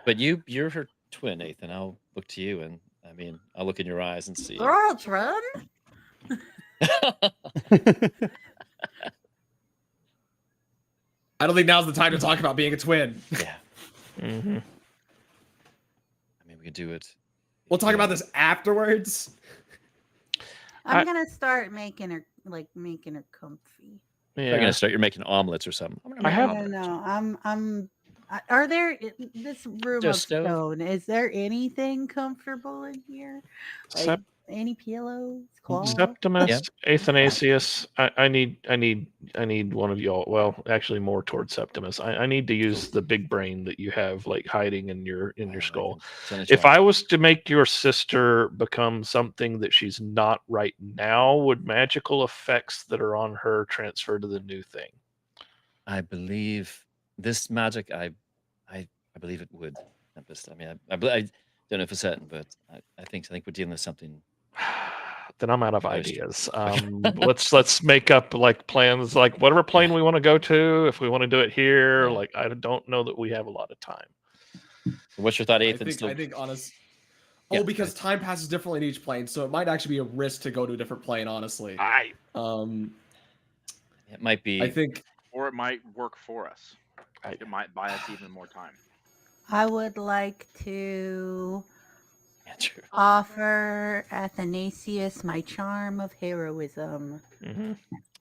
But you're her twin, Ethan. I'll look to you, and I mean, I'll look in your eyes and see. Girl, twin. I don't think now's the time to talk about being a twin. Yeah. mhm. I mean, we could do it. We'll talk about this afterwards. I'm I- gonna start making her comfy. You're gonna start. You're making omelets or something. I'm gonna I make have- omelets. No. Are there this room Just of stove? stone? Is there anything comfortable in here? Like Sep- any pillows, cloths? Septimus, Yeah. Athanasius, I need one of y'all. Well, actually, more towards Septimus. I need to use the big brain that you have, like hiding in your skull. If I was to make your sister become something that she's not right now, would magical effects that are on her transfer to the new thing? I believe this magic. I believe it would. Tempest. I mean, I don't know for certain, but I think we're dealing with something. Then I'm out of Very ideas. Let's make up like plans, like whatever plane we want to go to. If we want to do it here, Yeah. like I don't know that we have a lot of time. What's your thought, I Ethan? think honest. Yeah, Because time passes differently in each plane, so it might actually be a risk to go to a different plane. Honestly, It might be. I think, Or it might work for us. It might buy us even more time. I would like to Andrew. offer Athanasius my charm of heroism Mm-hmm.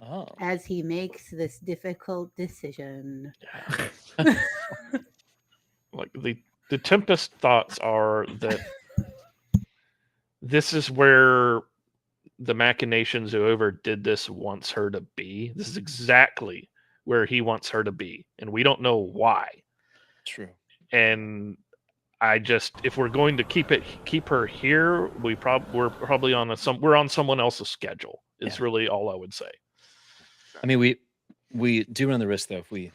Oh. as he makes this difficult decision. Like the Tempest thoughts are that this is where the machinations whoever did this wants her to be. This is exactly where he wants her to be, and we don't know why. True. And I just, if we're going to keep her here, we're probably on someone else's schedule. Is really all I would say. I mean, we do run the risk though if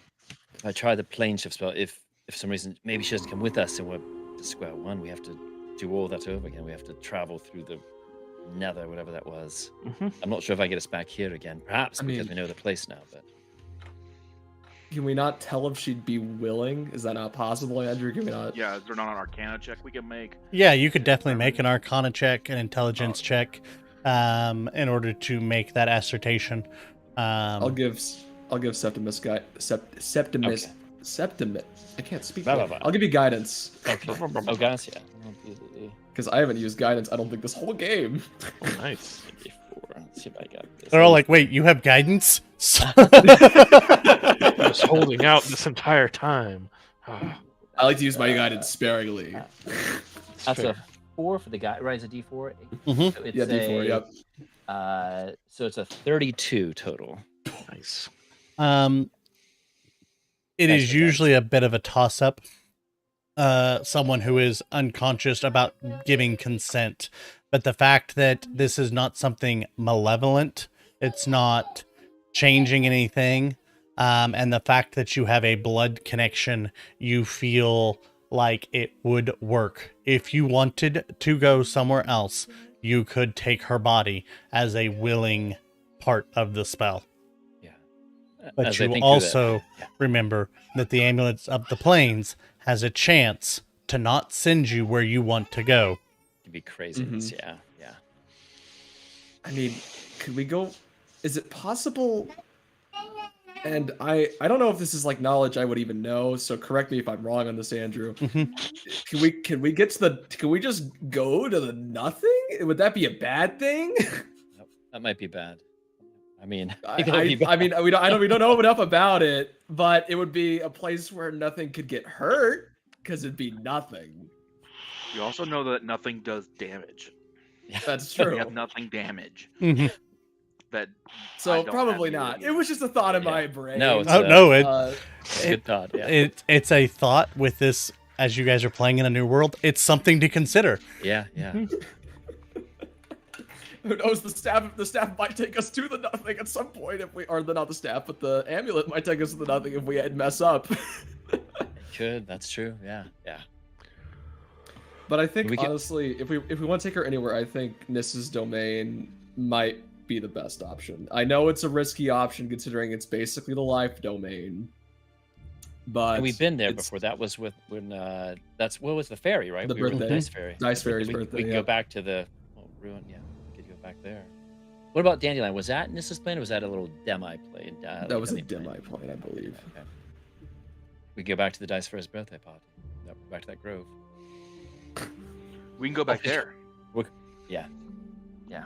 I try the plane shift spell. If for some reason maybe she doesn't come with us and we're to square one, we have to do all that over again. We have to travel through the nether, whatever that was. Mm-hmm. I'm not sure if I get us back here again. Perhaps because we know the place now. But can we not tell if she'd be willing? Is that not possible, Andrew? Can we not? Yeah, is there not an Arcana check we can make? Yeah, you could definitely make an Arcana check, an Intelligence check, in order to make that assertion. I'll give Septimus Septimate. I can't speak. Blah, blah, blah. I'll give you guidance. Okay. Oh, guys, yeah. Because I haven't used guidance, I don't think, this whole game. Oh, nice. Let's see if I got this. They're all like, wait, you have guidance? I was holding out this entire time. I like to use my guidance sparingly. That's fair. a 4 for the guy. Right, it's a D4. Mhm. So it's Yeah, D4, yep. So it's a 32 total. Nice. It Thanks is for usually a bit of a toss-up. Someone who is unconscious about giving consent, but the fact that this is not something malevolent, it's not changing anything, and the fact that you have a blood connection, you feel like it would work. If you wanted to go somewhere else, you could take her body as a willing part of the spell. Yeah. But As I you think through that, also remember that the Amulet of the Plains has a chance to not send you where you want to go. It'd be craziness. Yeah. I mean, could we go? Is it possible? And I don't know if this is like knowledge I would even know, so correct me if I'm wrong on this, Andrew. Can we get to the? Can we just go to the nothing? Would that be a bad thing? That might be bad. I mean, I mean, we don't know enough about it, but it would be a place where nothing could get hurt because it'd be nothing. You also know that nothing does damage. That's We true. have nothing damage. Mhm. That So I don't probably have not. really It was just a thought in my brain. No, it's Oh no, good thought. Yeah. it's a thought with this. As you guys are playing in a new world, it's something to consider. Yeah. Who knows? The staff might take us to the nothing at some point if we, or not the staff, but the amulet might take us to the nothing if we had mess up. Could. That's true. Yeah. But I think We can- honestly, if we want to take her anywhere, I think Nissa's domain might be the best option. I know it's a risky option considering it's basically the life domain. But And we've been there it's before. That was when that's what was the ferry, right? The We were with birthday. Dice Fairy. Dice Fairy's we birthday, We can yeah. go back to the ruin. Yeah, we could go back there. What about Dandelion? Was that Nissa's plane, or was that a little demi plane? That was a demi plane, I believe. Okay. We go back to the Dice Fairy's birthday party. Back to that grove. we can go back there Yeah.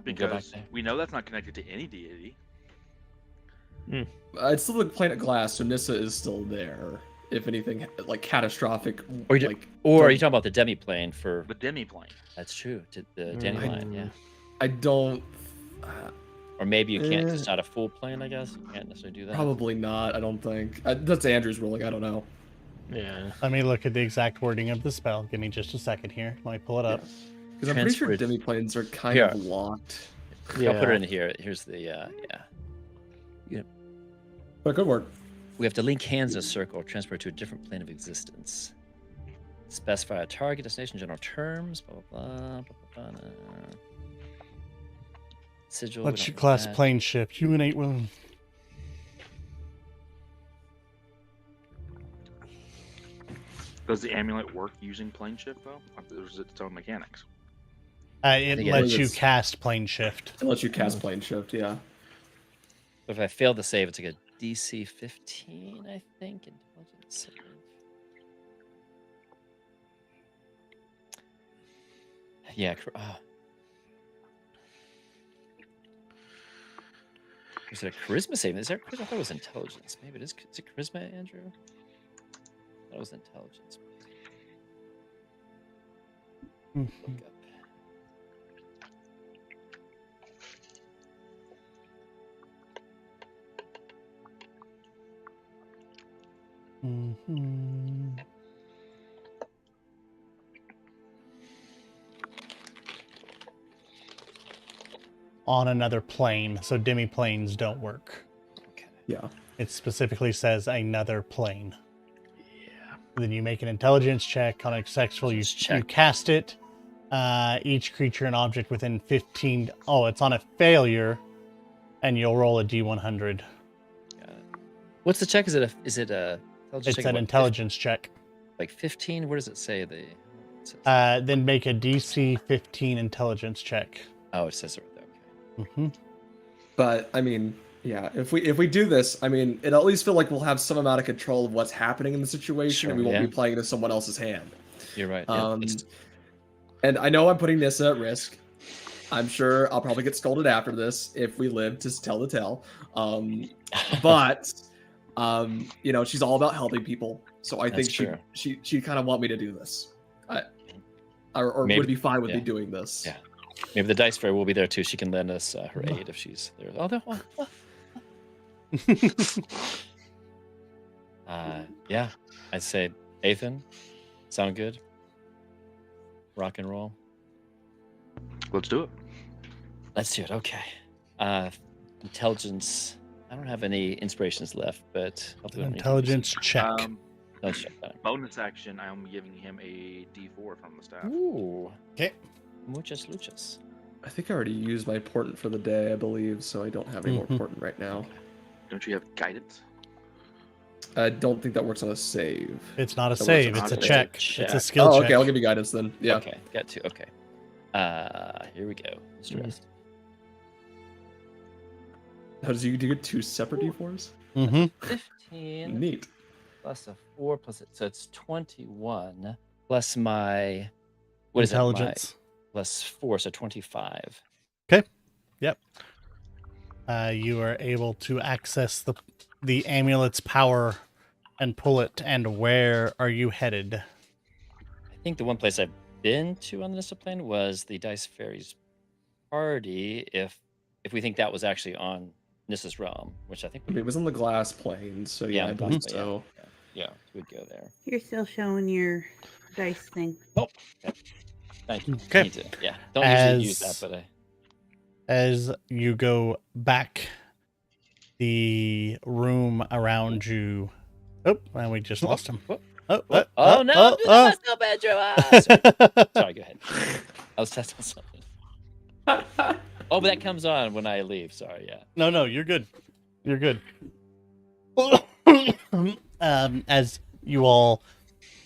We can go back because there. we know that's not connected to any deity. It's still the planet glass, so Nissa is still there. If anything, like catastrophic, Or like, Or are you talking about the demi plane for? The demi plane. That's true. The Dandelion. Yeah. I don't. Or maybe you can't. 'Cause it's not a full plane. I guess you can't necessarily do that. Probably not. I don't think. That's Andrew's ruling. I don't know. Yeah. Let me look at the exact wording of the spell. Give me just a second here. Let me pull it up. Because I'm pretty sure Transferred- demiplanes are kind Here. of locked. Yeah. I'll put it in here. Here's the But good work. We have to link hands in a circle or transfer to a different plane of existence. Specify a target, destination, general terms, blah, blah, blah, blah, blah, blah. Sigil. we Let's don't you need class that. plane ship. You and 8 women. Does the amulet work using plane shift though? Or is it its own mechanics? It think it lets is. you cast plane shift. It lets you cast plane shift, yeah. If I fail to save, it's like a DC 15, I think. Intelligence save. Yeah. Is it a charisma save? Is there? I thought it was intelligence. Maybe it is. Is it charisma, Andrew? That was intelligence. Look up. Mhm. On another plane, so demi-planes don't work. Okay. Yeah. It specifically says another plane. Yeah. Then you make an intelligence check. On a successful, you cast it. Each creature and object within 15... Oh, it's on a failure, and you'll roll a D100. Got it. What's the check? Is it a intelligence It's check? an What, intelligence check. like 15? Where does it say the? It says- Then make a DC 15 intelligence check. oh, it says it right there. Okay. Mm-hmm. But, I mean, Yeah, if we do this, I mean, it'll at least feel like we'll have some amount of control of what's happening in the situation, and we won't be playing into someone else's hand. You're right. And I know I'm putting Nissa at risk. I'm sure I'll probably get scolded after this if we live to tell the tale. But she's all about helping people, so I think she kind of want me to do this, or maybe, would be fine with me doing this. Yeah, maybe the Dice Fairy will be there too. She can lend us her aid if she's there. Yeah, I'd say Ethan, sound good? Rock and roll. Let's do it. Let's do it. Okay. Intelligence. I don't have any inspirations left, but I'll do intelligence check. Bonus action. I'm giving him a D4 from the staff. Ooh. Okay. Muchas luchas. I think I already used my portent for the day, I believe, so I don't have any more portent right now. Don't you have guidance? I don't think that works on a save. It's not a save. It's a check. It's a skill check. Okay. I'll give you guidance then. Yeah. Okay. Got to. Okay. Here we go. Stressed. How do you get 2 separate D4s? 15. Neat. Plus a 4 plus it, so it's 21 plus my intelligence plus 4, so 25. Okay. Yep. You are able to access the amulet's power and pull it. And where are you headed? I think the one place I've been to on the Nissa plane was the Dice Fairy's party. If we think that was actually on Nissa's realm, which I think it was on the glass plane, so yeah, I believe so. Yeah, we'd go there. You're still showing your dice thing. Oh, okay. Thank you. Okay. Don't usually use that, but as you go back, the room around you. Oh, and we just lost him. No, I'm doing my still bedroom. Sorry, go ahead. I was testing something. Oh, but that comes on when I leave. Sorry, yeah. No, you're good. You're good. As you all,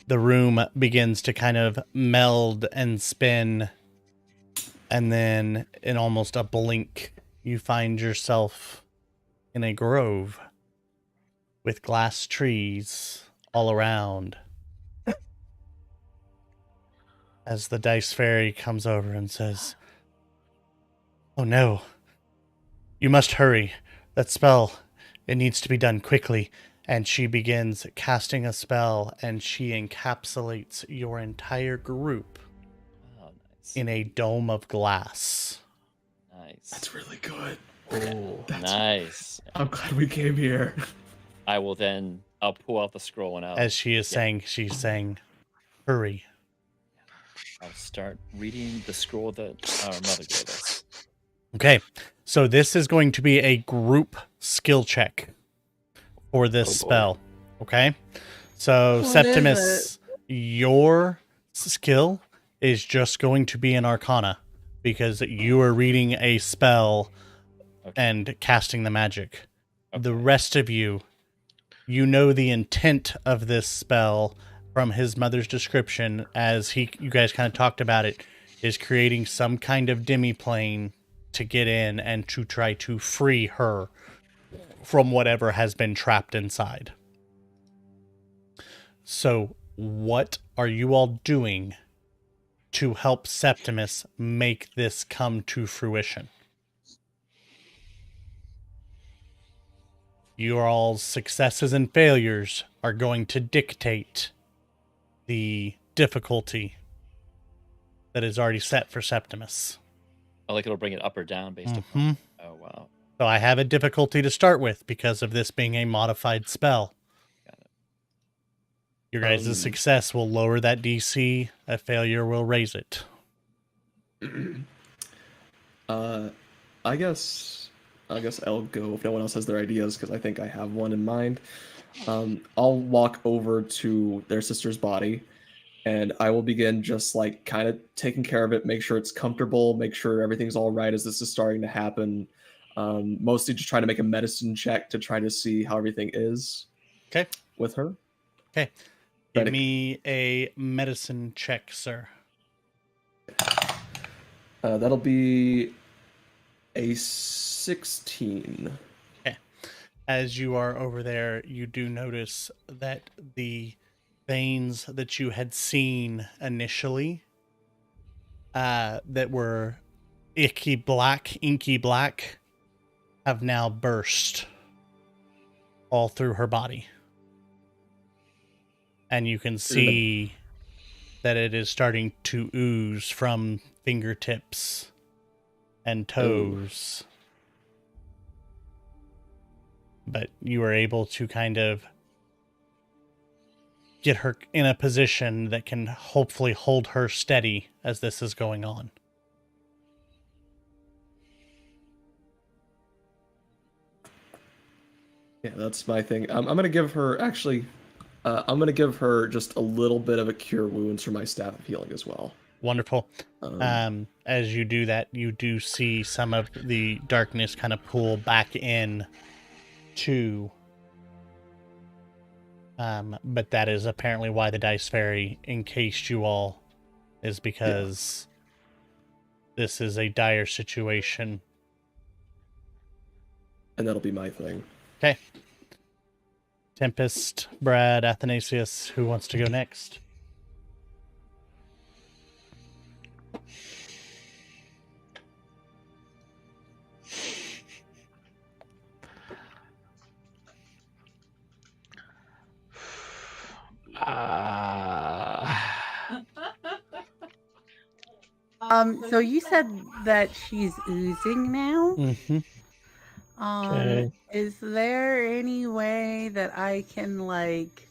the room begins to kind of meld and spin, and then in almost a blink, you find yourself in a grove with glass trees all around. As the Dice Fairy comes over and says, "Oh no, you must hurry. That spell, it needs to be done quickly." And she begins casting a spell, and she encapsulates your entire group in a dome of glass. Nice. That's really good. Oh, nice. I'm glad we came here. I'll pull out the scroll and as she is saying, she's saying, "Hurry." I'll start reading the scroll that our mother gave us. Okay, so this is going to be a group skill check for this spell. Okay, so Septimus, your skill is just going to be an Arcana because you are reading a spell and casting the magic. The rest of you, you know the intent of this spell from his mother's description, as you guys kind of talked about it, is creating some kind of demi-plane to get in and to try to free her from whatever has been trapped inside. So what are you all doing to help Septimus make this come to fruition? Your all's successes and failures are going to dictate the difficulty that is already set for Septimus. Oh, like it'll bring it up or down based upon. Oh, wow. So I have a difficulty to start with because of this being a modified spell. Got it. Your guys' success will lower that DC. A failure will raise it. I guess I'll go if no one else has their ideas, because I think I have one in mind. I'll walk over to their sister's body, and I will begin just like kind of taking care of it, make sure it's comfortable, make sure everything's all right as this is starting to happen. Mostly just trying to make a medicine check to try to see how everything is. Okay. With her. Okay. Give me a medicine check, sir. That'll be a 16. Okay. as you are over there, you do notice that the veins that you had seen initially, that were inky black, have now burst all through her body. And you can see that it is starting to ooze from fingertips and toes. But you were able to kind of get her in a position that can hopefully hold her steady as this is going on. Yeah, that's my thing. I'm gonna give her actually. I'm gonna give her just a little bit of a cure wounds for my staff of healing as well. Wonderful. As you do that, you do see some of the darkness kind of pull back in to. But that is apparently why the Dice Fairy encased you all, is because this is a dire situation. And that'll be my thing. Okay. Tempest, Brad, Athanasius, who wants to go next? So you said that she's oozing now? Mm-hmm. Okay. Is there any way that I can like,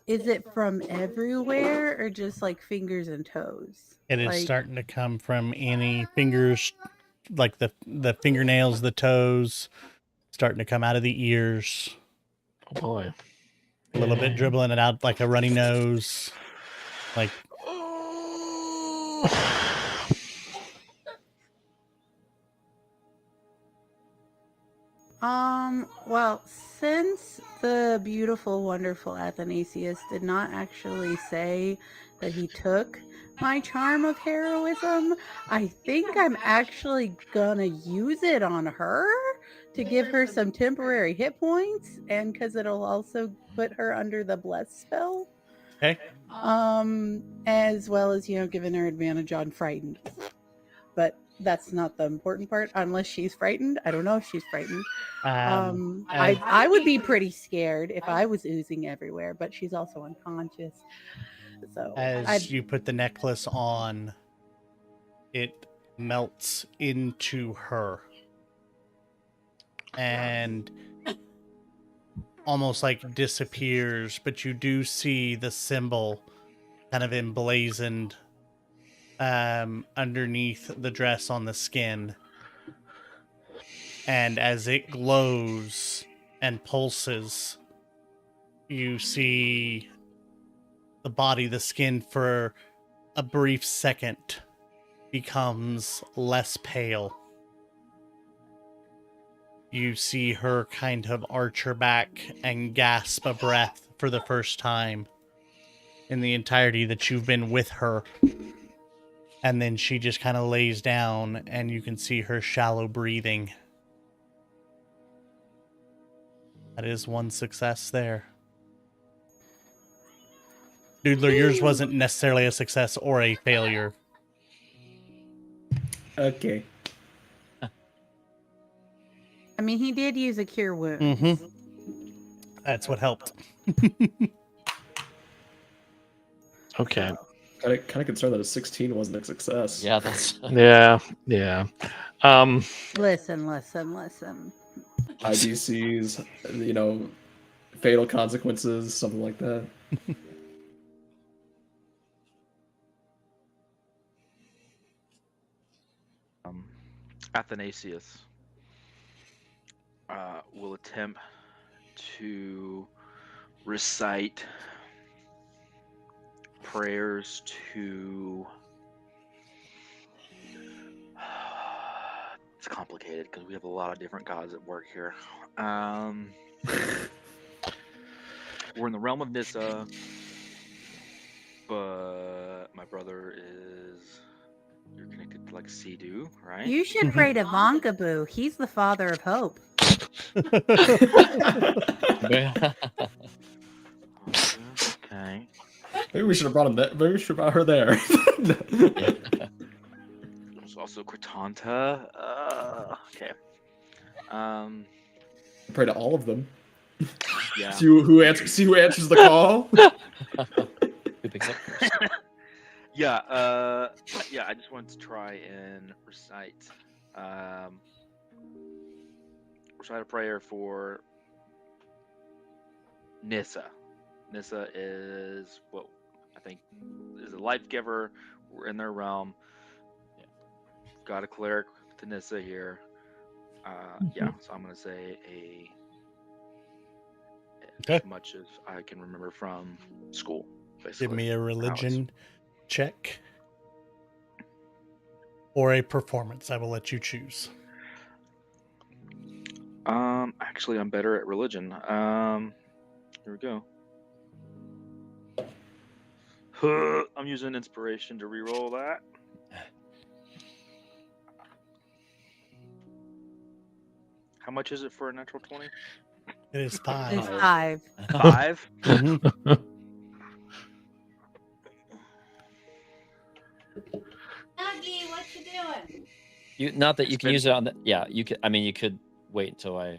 is it from everywhere or just like fingers and toes? It is Like, starting to come from any fingers, like the fingernails, the toes, starting to come out of the ears. Oh boy. A little bit dribbling it out like a runny nose. Like, well, since the beautiful, wonderful Athanasius did not actually say that he took my charm of heroism, I think I'm actually gonna use it on her to give her some temporary hit points, and because it'll also put her under the bless spell. okay. As well as, giving her advantage on frightened. But that's not the important part, unless she's frightened. I don't know if she's frightened. I would be pretty scared if I was oozing everywhere, but she's also unconscious. So as you put the necklace on, it melts into her. And almost like disappears, but you do see the symbol kind of emblazoned underneath the dress on the skin. And as it glows and pulses, you see the body, the skin, for a brief second becomes less pale. You see her kind of arch her back and gasp a breath for the first time in the entirety that you've been with her. And then she just kind of lays down, and you can see her shallow breathing. That is one success there. Doodler, yours wasn't necessarily a success or a failure. Okay. I mean, he did use a cure wound. Mm-hmm. That's what helped. Okay. Kind of concerned that a 16 wasn't a success. Yeah, that's Yeah. Listen. IDCs, fatal consequences, something like that. Athanasius will attempt to recite prayers to. It's complicated because we have a lot of different gods at work here. We're in the realm of Nissa, but my brother is. You're connected to like Sea-Doo, right? You should pray to Vonkaboo. He's the father of hope. Okay. Maybe we should have brought him there. Maybe we should have brought her there. There's also Cortanta. Okay. Pray to all of them. Yeah. See who answers the call. Who picks up first? Yeah. Yeah. I just wanted to try and recite a prayer for Nissa. Nissa is what I think is a life giver. We're in their realm. Yeah. Got a cleric to Nissa here. Yeah, so I'm gonna say as much as I can remember from school. Basically. Give me a religion check or a performance. I will let you choose. Actually, I'm better at religion. Here we go. I'm using inspiration to reroll that. How much is it for a natural 20? It is 5. It's 5. 5? Mhm. Nuggy, what you doing? Not that you can use it on the. Yeah, you could. I mean, you could wait until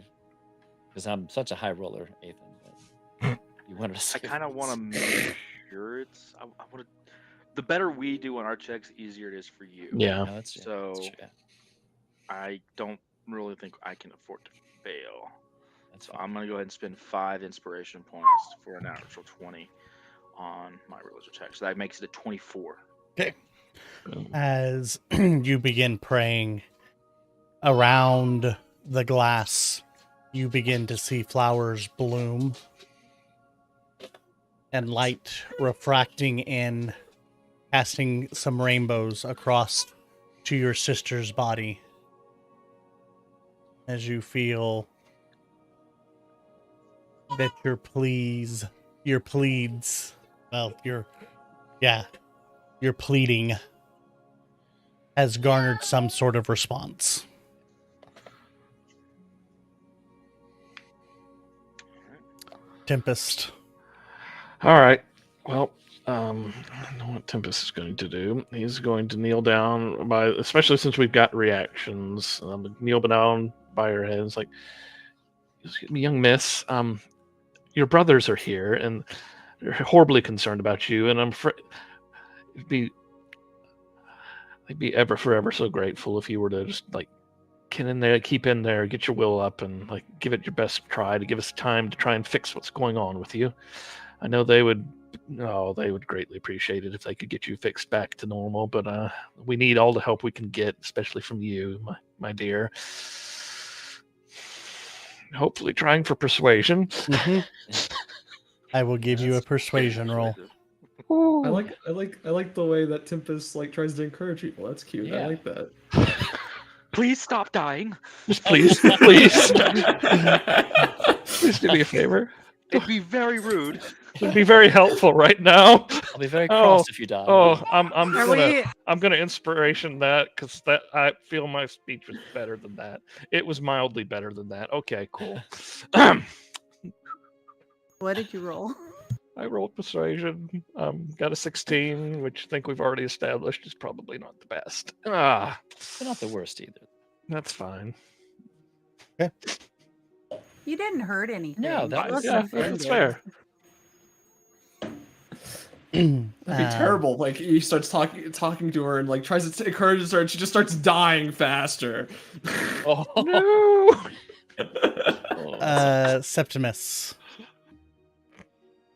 because I'm such a high roller, Ethan. But you wanted to. I kind of want to make sure it's. I want to. The better we do on our checks, the easier it is for you. Yeah. No, that's true. So That's true, yeah. I don't really think I can afford to fail. That's So fine. I'm gonna go ahead and spend 5 inspiration points for a natural 20 on my religion check. So that makes it a 24. Okay. As you begin praying around the glass, you begin to see flowers bloom and light refracting in, casting some rainbows across to your sister's body as you feel that your pleads, your pleading has garnered some sort of response. Tempest. All right. Well, I know what Tempest is going to do. He's going to kneel down especially since we've got reactions. Kneel down by her head. It's like, excuse me, young miss. Your brothers are here, and they're horribly concerned about you. And I'm afraid I'd be ever forever so grateful if you were to just keep in there, get your will up, and give it your best try to give us time to try and fix what's going on with you. I know they would greatly appreciate it if they could get you fixed back to normal, but we need all the help we can get, especially from you, my dear. Hopefully trying for persuasion. Mm-hmm. I will give you a persuasion roll. I like the way that Tempest tries to encourage people. That's cute. Yeah. I like that. Please stop dying. Please do me a favor. It'd be very rude. It'd be very helpful right now. I'll be very cross if you die. I'm gonna inspiration that because I feel my speech was better than that. It was mildly better than that. Okay, cool. What did you roll? I rolled persuasion. Got a 16, which I think we've already established is probably not the best. They're not the worst either. That's fine. Okay. You didn't hurt anything. No, that You was- looked Yeah, offended. that's fair. That'd be terrible. He starts talking to her and tries to encourage her, and she just starts dying faster. Oh, No. Septimus.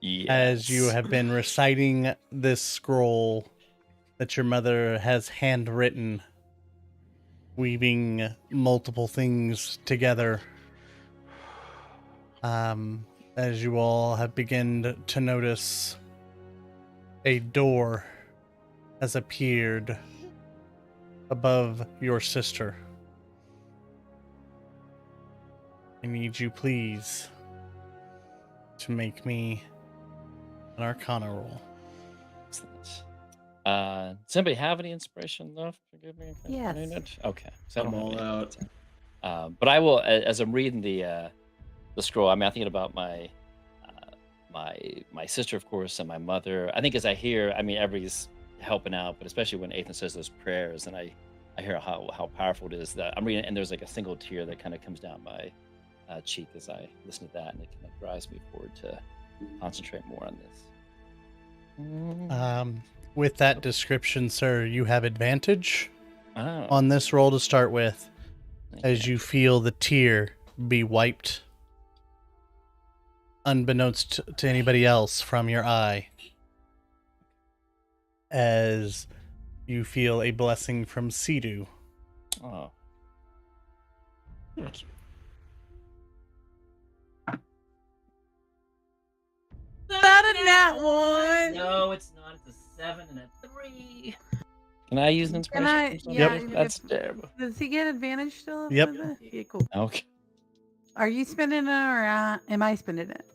yes. As you have been reciting this scroll that your mother has handwritten, weaving multiple things together, as you all have begun to notice, a door has appeared above your sister. I need you, please, to make me an Arcana roll. Excellent. Does anybody have any inspiration left? Forgive me. Yes. Okay. So I I'm don't have all any out. but I will, as I'm reading the scroll. I'm thinking about my sister, of course, and my mother. I think as I hear, I mean, everybody's helping out, but especially when Ethan says those prayers, and I hear how powerful it is that I'm reading, and there's like a single tear that kind of comes down my cheek as I listen to that, and it kind of drives me forward to concentrate more on this. With that description, sir, you have advantage Oh, on this roll to start with, as okay. you feel the tear be wiped, unbeknownst to anybody else, from your eye, as you feel a blessing from Sidu. Oh. Thank you. Not a nat one. No, it's not. It's a 7 and a 3. Can I use an inspiration? I- from yeah, somebody? if- That's terrible. Does he get advantage still? Yep. Yeah, cool. Okay. Are you spending it or am I spending it?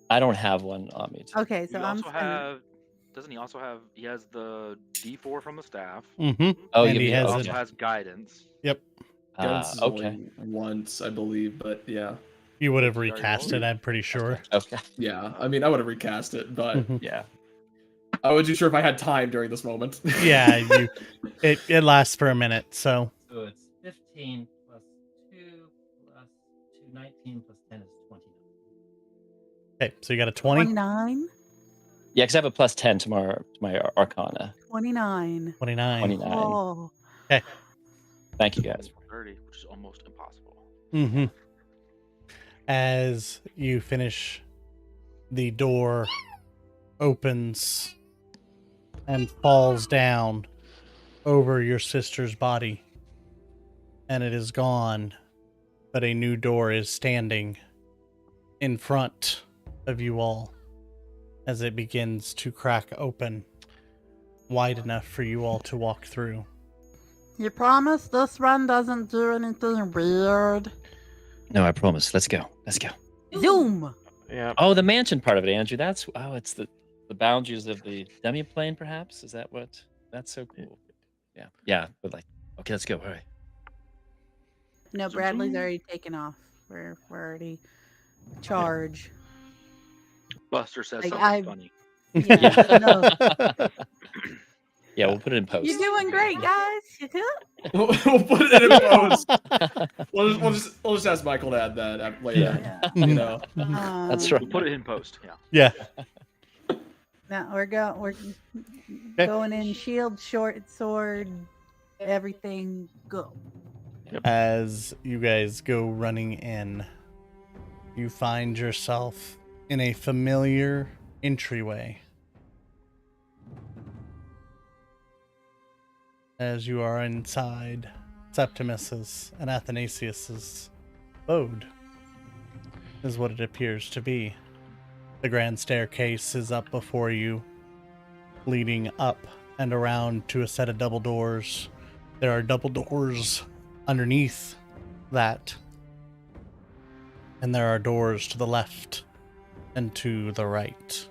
I don't have one on me. Okay, so You I'm also spending. have. Doesn't he also have? He has the D4 from the staff. Mm-hmm. Oh, And you he mean- has He it. also has guidance. Yep. Guidance is Okay. only once, I believe, but yeah. You would have Sorry, recast what? it, I'm pretty sure. Okay. Yeah, I mean, I would have recast it, but Mhm. Yeah. I wasn't sure if I had time during this moment. Yeah, it lasts for a minute, so So it's 15 plus 2 plus 2, 19 plus 10 is 29. okay. So you got a 20, 29? Yeah, because I have a plus 10 to my Arcana. 29. 29. 29. Oh. Thank you guys. 30, which is almost impossible. Mm-hmm. As you finish, the door opens and falls down over your sister's body, and it is gone, but a new door is standing in front of you all as it begins to crack open wide enough for you all to walk through. You promise this one doesn't do anything weird? No, I promise. Let's go. Let's go. Zoom! Yeah. Oh, the mansion part of it, Andrew. It's the boundaries of the demi-plane, perhaps? Is that what? That's so cool. Yeah. Yeah. But like, okay, let's go. All right. No, Bradley's already taken off. We're already charge. Buster says Like, something funny. Yeah, no. Yeah, we'll put it in post. You're doing great, guys. You good? We'll put it in post. We'll just ask Michael to add that later. Yeah. You know. That's Um, right. We'll put it in post. Yeah. Yeah. Now we're going in shield, short sword, everything. Go. As you guys go running in, you find yourself in a familiar entryway. As you are inside Septimus's and Athanasius's abode, is what it appears to be. The grand staircase is up before you, leading up and around to a set of double doors. There are double doors underneath that, and there are doors to the left and to the right.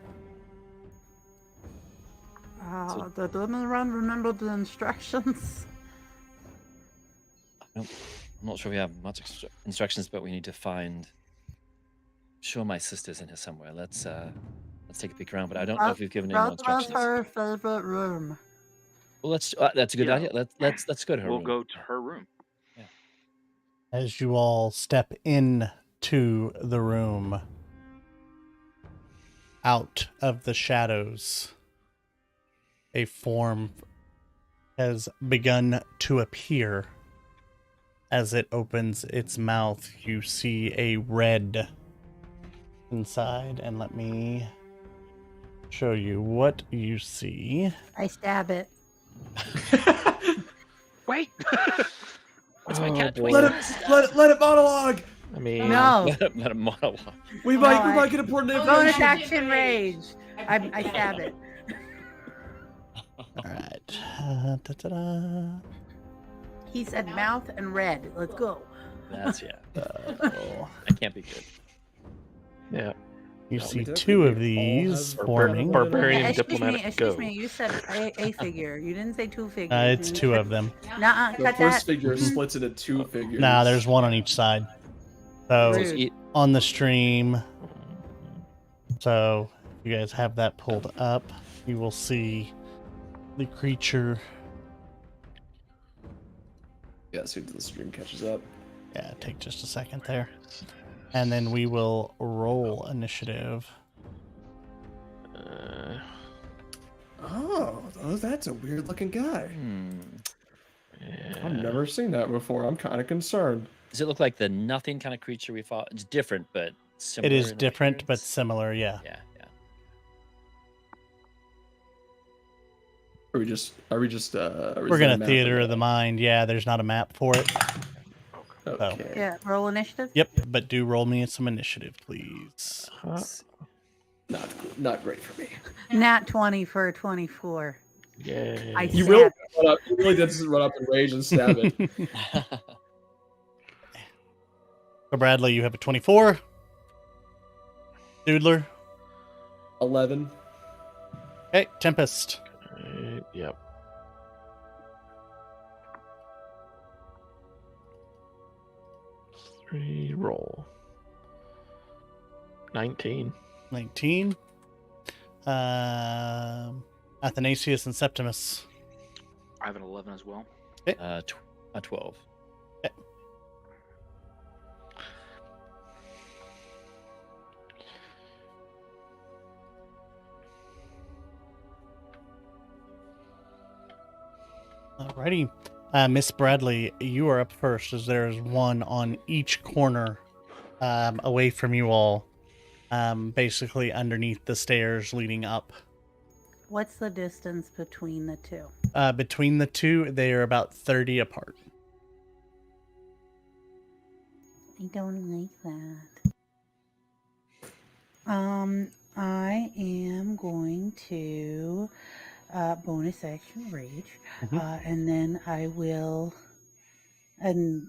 Did anyone remember the instructions? I'm not sure we have much instructions, but we need to find. Sure, my sister's in here somewhere. Let's take a peek around. But I don't know if we've given any more That was instructions. her favorite room. Well, that's a good Yeah. idea. Let's go to her We'll room. go to her room. As you all step into the room, out of the shadows, a form has begun to appear. As it opens its mouth, you see a red inside, and let me show you what you see. I stab it. Wait. What's my Oh, cat? boy. Let it monologue. I mean, No. Let a monologue. We No, might get important Bonus information. action rage. I stab it. All right. Da-da-da. He said mouth and red. Let's go. That's Oh. that can't be good. yeah. You Well, I see mean, 2 of technically, we all these have forming. Barbarian Excuse me, diplomatic excuse go. me. You said a figure. You didn't say 2 figures. It's 2 of them. Nuh-uh, The cut first that. figure Mhm. splits into 2 figures. Nah, there's 1 on each side. So Rude. on the stream, so if you guys have that pulled up, you will see the creature. Yeah, see if the stream catches up. Yeah, take just a second there. And then we will roll initiative. Oh, that's a weird looking guy. I've never seen that before. I'm kind of concerned. Does it look like the nothing kind of creature we fought? It's different, but similar. It is in different but appearance? similar, yeah. Yeah. Are we just We're gonna theater of the mind. Yeah, there's not a map for it. Okay. Yeah, roll initiative. Yep, but do roll me some initiative, please. Not great for me. Nat 20 for a 24. Yay. I You stab. really did just run up in rage and stab it. So Bradley, you have a 24. Doodler. 11. Okay, Tempest. Yep. Roll. 19. 19. Athanasius and Septimus. I have an 11 as well. 12. Okay. Alrighty. Miss Bradley, you are up first, as there's one on each corner away from you all, basically underneath the stairs leading up. What's the distance between the 2? Between the 2, they are about 30 apart. I don't like that. I am going to bonus action rage, and then I will. And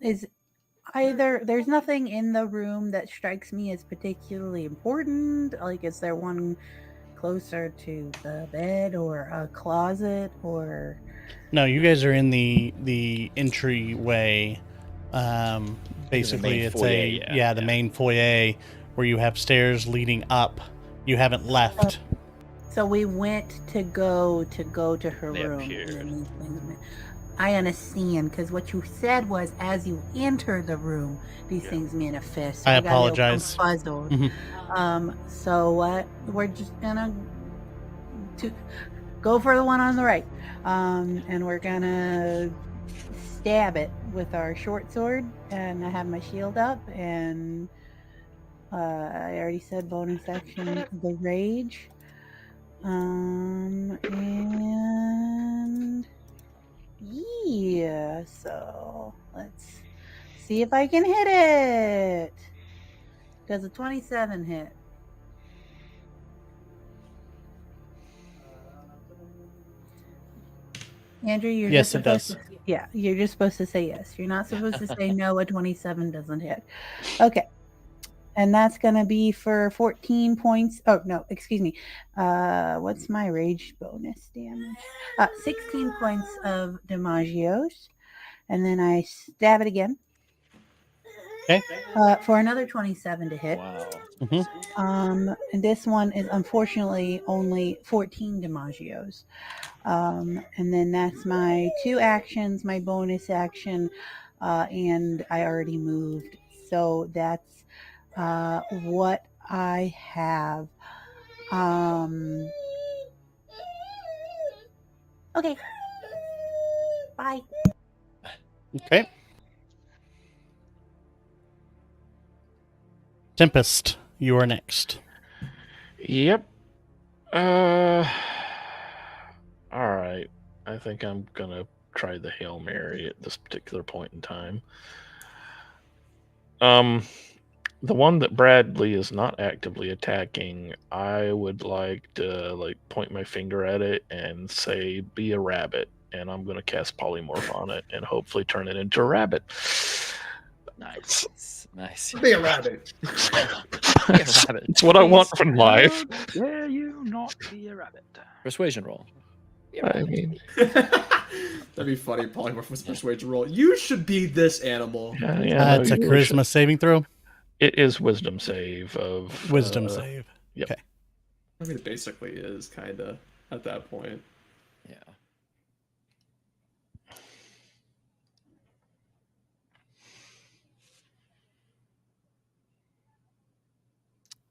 is either there's nothing in the room that strikes me as particularly important? Like, is there one closer to the bed or a closet or? No, you guys are in the entryway. Basically, it's foyer, the main foyer where you have stairs leading up. You haven't left. So we went to go to her They room. appeared. And these things. I understand, because what you said was as you enter the room, these things manifest. So I got a little apologize. Puzzled. Mhm. So what? We're just gonna go for the one on the right, and we're gonna stab it with our short sword. And I have my shield up, and I already said bonus action, the rage. And yeah, so let's see if I can hit it. Does a 27 hit? Andrew, you're Yes, just it does. Yeah, you're just supposed to say yes. You're not supposed to say no, a 27 doesn't hit. Okay. And that's going to be for 14 points. Oh, no, excuse me. What's my rage bonus damage? 16 points of damagios. And then I stab it again. Okay. For another 27 to hit. Wow. And this one is unfortunately only 14 damagios. And then that's my 2 actions, my bonus action, and I already moved. So that's what I have. Okay. Bye. Okay. Tempest, you are next. Yep. All right. I think I'm gonna try the Hail Mary at this particular point in time. The one that Bradley is not actively attacking, I would like to point my finger at it and say, "Be a rabbit," and I'm gonna cast polymorph on it and hopefully turn it into a rabbit. Nice. Be a rabbit. Be a rabbit. It's what I want Please. from life. How dare you not be a rabbit? Persuasion roll. Be a I rabbit. mean, That'd be funny. Polymorph persuasion roll. You should be this animal. yeah, no, It's a you really charisma should. saving throw. It is wisdom save of Wisdom save. Yep. Okay. I mean, it basically is kind of at that point. Yeah.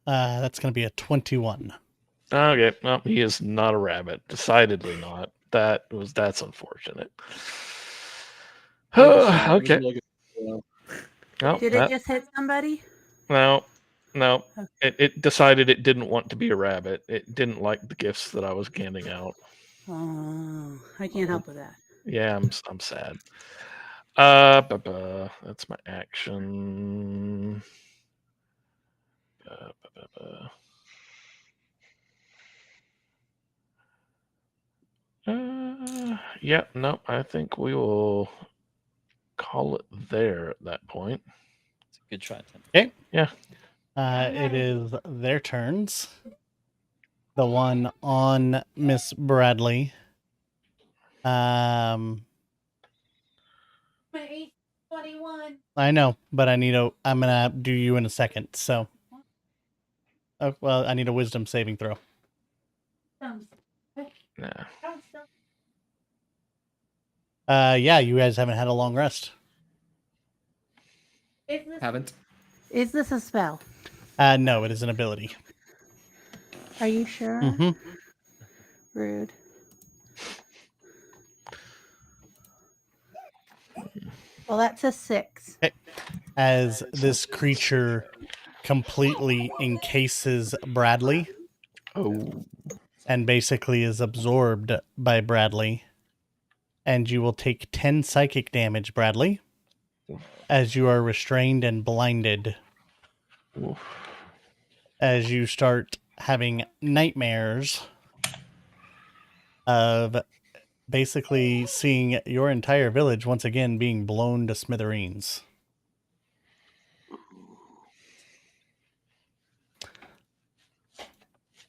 That's going to be a 21. Okay, well, he is not a rabbit. Decidedly not. That's unfortunate. Okay. No, Did it just hit somebody? no. Okay. It decided it didn't want to be a rabbit. It didn't like the gifts that I was handing out. Oh, I can't help with that. Yeah, I'm sad. That's my action. Yeah, no, I think we will call it there at that point. It's a good try. Tim. Okay. Yeah. It is their turns. The one on Miss Bradley. My 821. I know, but I'm gonna do you in a second. So, oh, well, I need a wisdom saving throw. Nah. Yeah, you guys haven't had a long rest. Haven't. Is this a spell? No, it is an ability. Are you sure? Mm-hmm. Rude. Well, that's a 6. As this creature completely encases Bradley Oh, and basically is absorbed by Bradley. And you will take 10 psychic damage, Bradley, as you are restrained and blinded. oof. As you start having nightmares of basically seeing your entire village once again being blown to smithereens.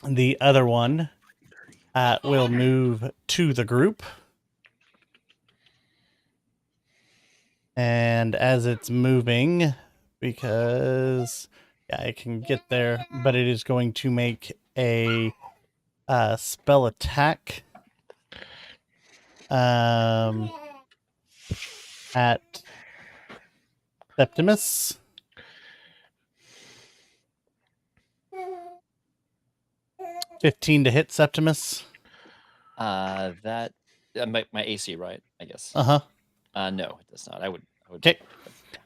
The other one will move to the group. And as it's moving, because yeah, it can get there, but it is going to make a spell attack at Septimus. $15 to hit Septimus. That my AC, right? I guess. Uh-huh. No, it does not. I would. Okay.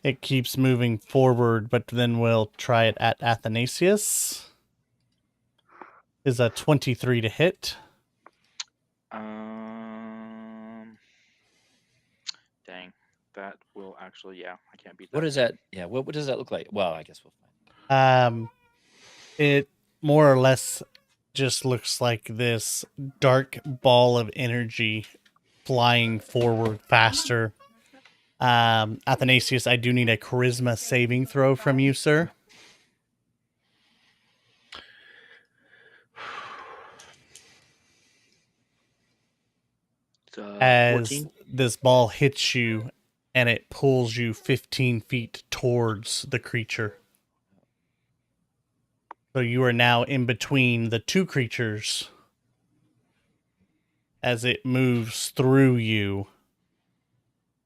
It keeps moving forward, but then we'll try it at Athanasius. Is a 23 to hit. Dang. That will actually, yeah, I can't beat that. What is that? Yeah. What does that look like? Well, I guess we'll find. It more or less just looks like this dark ball of energy flying forward faster. Athanasius, I do need a charisma saving throw from you, sir. As 14? this ball hits you and it pulls you 15 feet towards the creature. So you are now in between the two creatures as it moves through you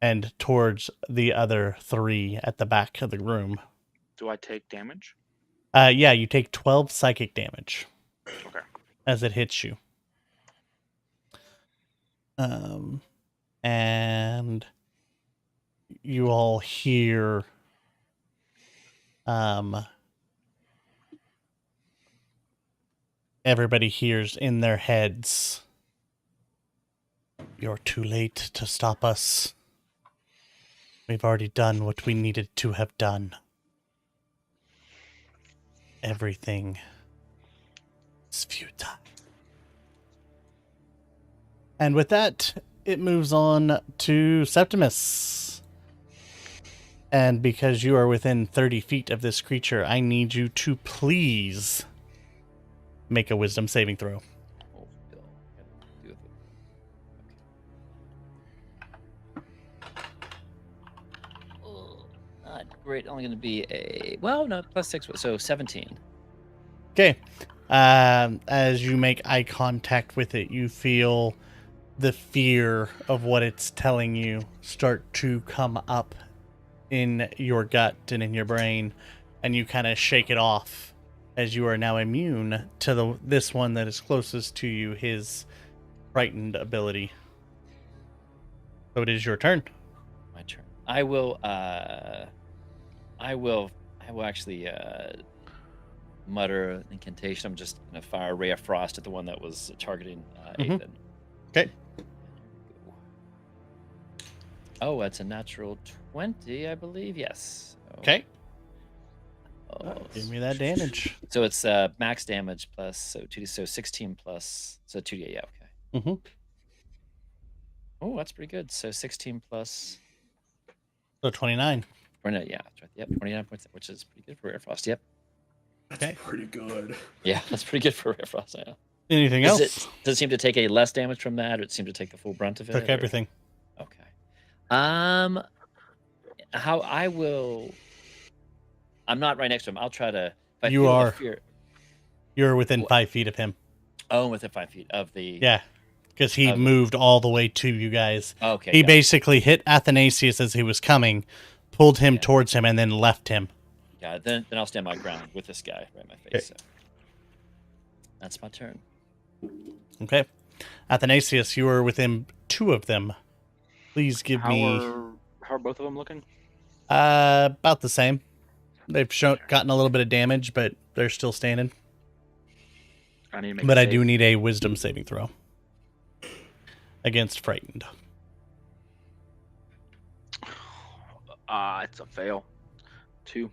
and towards the other three at the back of the room. Do I take damage? Yeah, you take 12 psychic damage. Okay. As it hits you. And you all hear everybody hears in their heads, "You're too late to stop us. We've already done what we needed to have done. Everything is futile." And with that, it moves on to Septimus. And because you are within 30 feet of this creature, I need you to please make a wisdom saving throw. Oh, Bill, gotta do with it. Okay. Oh, not great. Only going to be a +6, so 17. Okay. As you make eye contact with it, you feel the fear of what it's telling you start to come up in your gut and in your brain, and you kind of shake it off as you are now immune to this one that is closest to you, his frightened ability. So it is your turn. My turn. I will actually mutter an incantation. I'm just gonna fire a ray of frost at the one that was targeting Ethan. Okay. Oh, that's a natural 20, I believe. Yes. Okay. Oh, Give me that damage. so it's max damage plus 2d, so 16 plus 2d. Yeah. Okay. Mm-hmm. Oh, that's pretty good. So 16 plus. So 29. Or no, yeah, that's right. Yep, 29 points, which is pretty good for Rare Frost. Yep. That's pretty good. Yeah, that's pretty good for Rare Frost. Yeah. Anything Does else? it seem to take any less damage from that, or it seem to take the full brunt of it? Took everything. Okay. How I will. I'm not right next to him. I'll try to. If I You feel the are. Fear, You're within 5 feet of him. oh, within 5 feet of the. Yeah. Because he moved all the way to you guys. Okay. He basically hit Athanasius as he was coming, pulled him towards him, and then left him. Yeah. Then I'll stand my ground with this guy right in my face. So. That's my turn. Okay. Athanasius, you are within 2 of them. Please give me... How are both of them looking? About the same. They've gotten a little bit of damage, but they're still standing. I need to make But a I save. do need a wisdom saving throw. Against frightened. It's a fail. 2.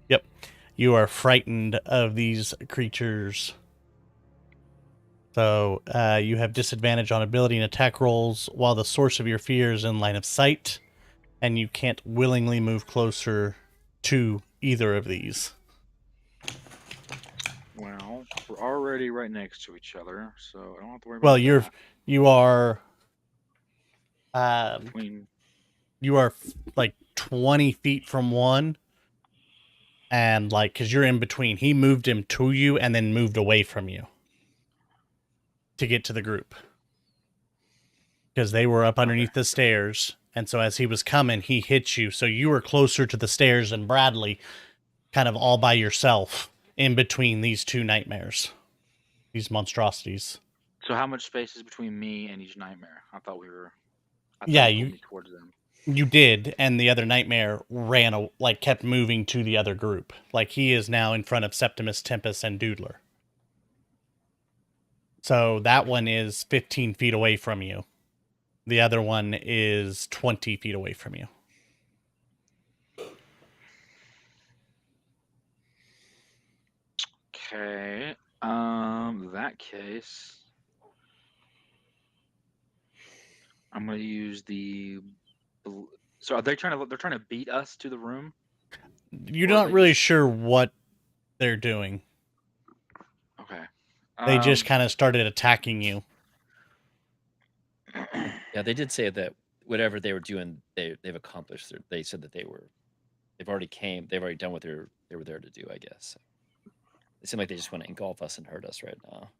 Yep. You are frightened of these creatures. So you have disadvantage on ability and attack rolls while the source of your fear is in line of sight, and you can't willingly move closer to either of these. Well, we're already right next to each other, so I don't have to worry about Well, that. you are Between... you are like 20 feet from one, and like because you're in between. He moved him to you and then moved away from you to get to the group because they were up underneath the stairs, and so as he was coming, he hit you. So you were closer to the stairs than Bradley, kind of all by yourself in between these two nightmares, these monstrosities. So how much space is between me and each nightmare? I thought you pulled me towards them. You did, and the other nightmare kept moving to the other group. Like he is now in front of Septimus, Tempest, and Doodler. So that one is 15 feet away from you. The other one is 20 feet away from you. Okay. That case, I'm gonna use the. So are they trying to? They're trying to beat us to the room. You're not really sure what they're doing. Okay. They just kind of started attacking you. Yeah, they did say that whatever they were doing, they've accomplished. They said that they've already done what they were there to do, I guess. It seemed like they just want to engulf us and hurt us right now.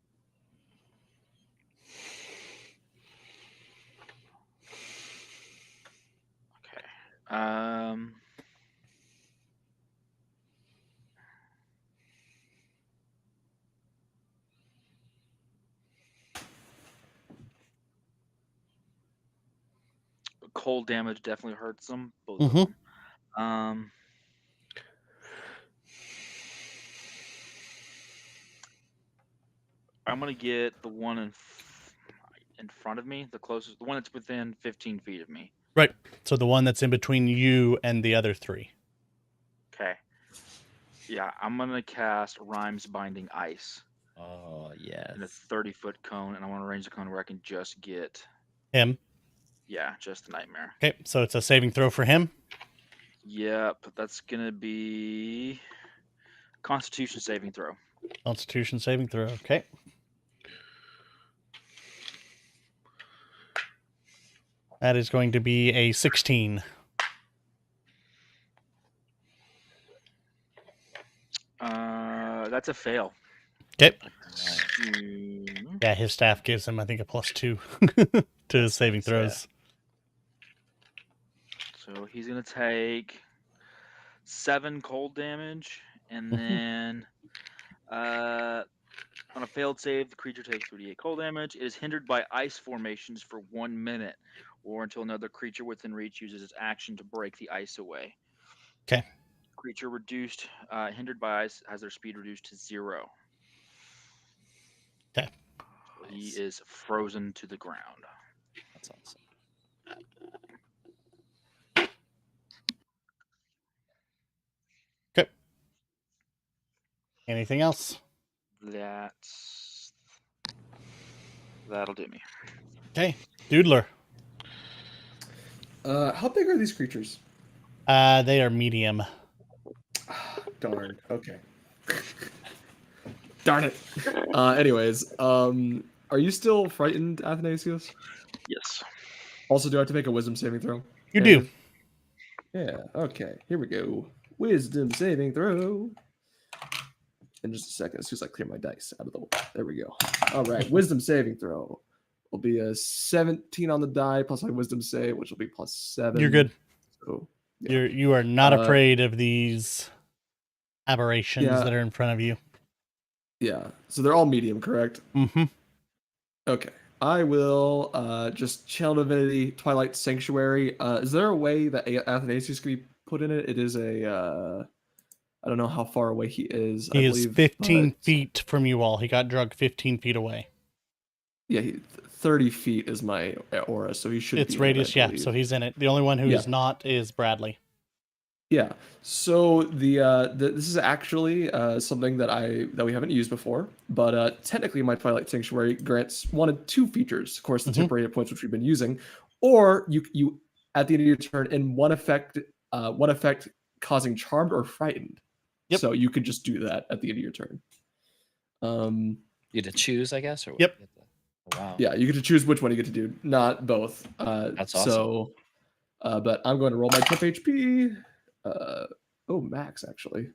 Okay. Cold damage definitely hurts them. Both of them. I'm gonna get the one in front of me, the closest, the one that's within 15 feet of me. Right. So the one that's in between you and the other 3. Okay. Yeah, I'm gonna cast Rhymes Binding Ice. Oh yes. In a 30-foot cone, and I want to arrange the cone where I can just get him. Yeah, just the nightmare. Okay, so it's a saving throw for him. Yep, that's gonna be Constitution saving throw. Constitution saving throw. Okay. That is going to be a 16. That's a fail. Okay. Mm, Yeah, his staff gives him, I think, a +2 to his saving nice, yeah. throws. So he's gonna take 7 cold damage, and then on a failed save, the creature takes 3d8 cold damage. It is hindered by ice formations for 1 minute, or until another creature within reach uses its action to break the ice away. Okay. Creature reduced, hindered by ice, has their speed reduced to 0. Okay. So he is frozen to the ground. That's awesome. Okay. Anything else? That'll do me. Okay. Doodler. How big are these creatures? They are medium. Darn. Okay. Darn it. Anyways, are you still frightened, Athanasius? Yes. Also, do I have to make a wisdom saving throw? You do. Yeah. Okay. Here we go. Wisdom saving throw. In just a second, as soon as I clear my dice out of the way. There we go. All right. Wisdom saving throw will be a 17 on the die plus my wisdom save, which will be +7. You're good. So yeah. You are not afraid of these aberrations that are in front of you. Yeah. So they're all medium, correct? Mm-hmm. Okay. I will just Channel Divinity Twilight Sanctuary. Is there a way that Athanasius can be put in it? It is a I don't know how far away he is. He I is believe 15 feet from you all. He got drugged 15 feet away. Yeah, 30 feet is my aura, so he should. It's be radius, in it, I yeah. believe. So he's in it. The only one who is not is Bradley. Yeah. So this is actually something that we haven't used before, but technically my Twilight Sanctuary grants 1 of 2 features. Of course, the temporary points which we've been using, or you at the end of your turn in one effect causing charmed or frightened. Yep. So you could just do that at the end of your turn. You get to choose, I guess, or what? Yep. Oh, wow. Yeah, you get to choose which one you get to do, not both. That's awesome. So, but I'm going to roll my temp HP. Max actually.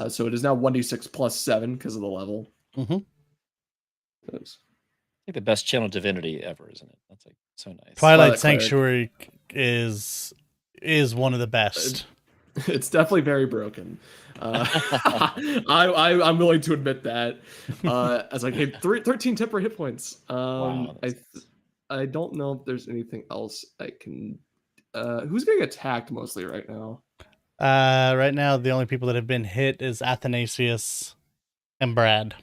So it is now 1d6 plus 7 because of the level. Mm-hmm. It's like the best channel divinity ever, isn't it? That's like so nice. Twilight Sanctuary is one of the best. It's definitely very broken. I'm willing to admit that. As I gave 13 temporary hit points. Wow, I don't know if there's anything else I can. Who's getting attacked mostly right now? Right now, the only people that have been hit is Athanasius and Brad.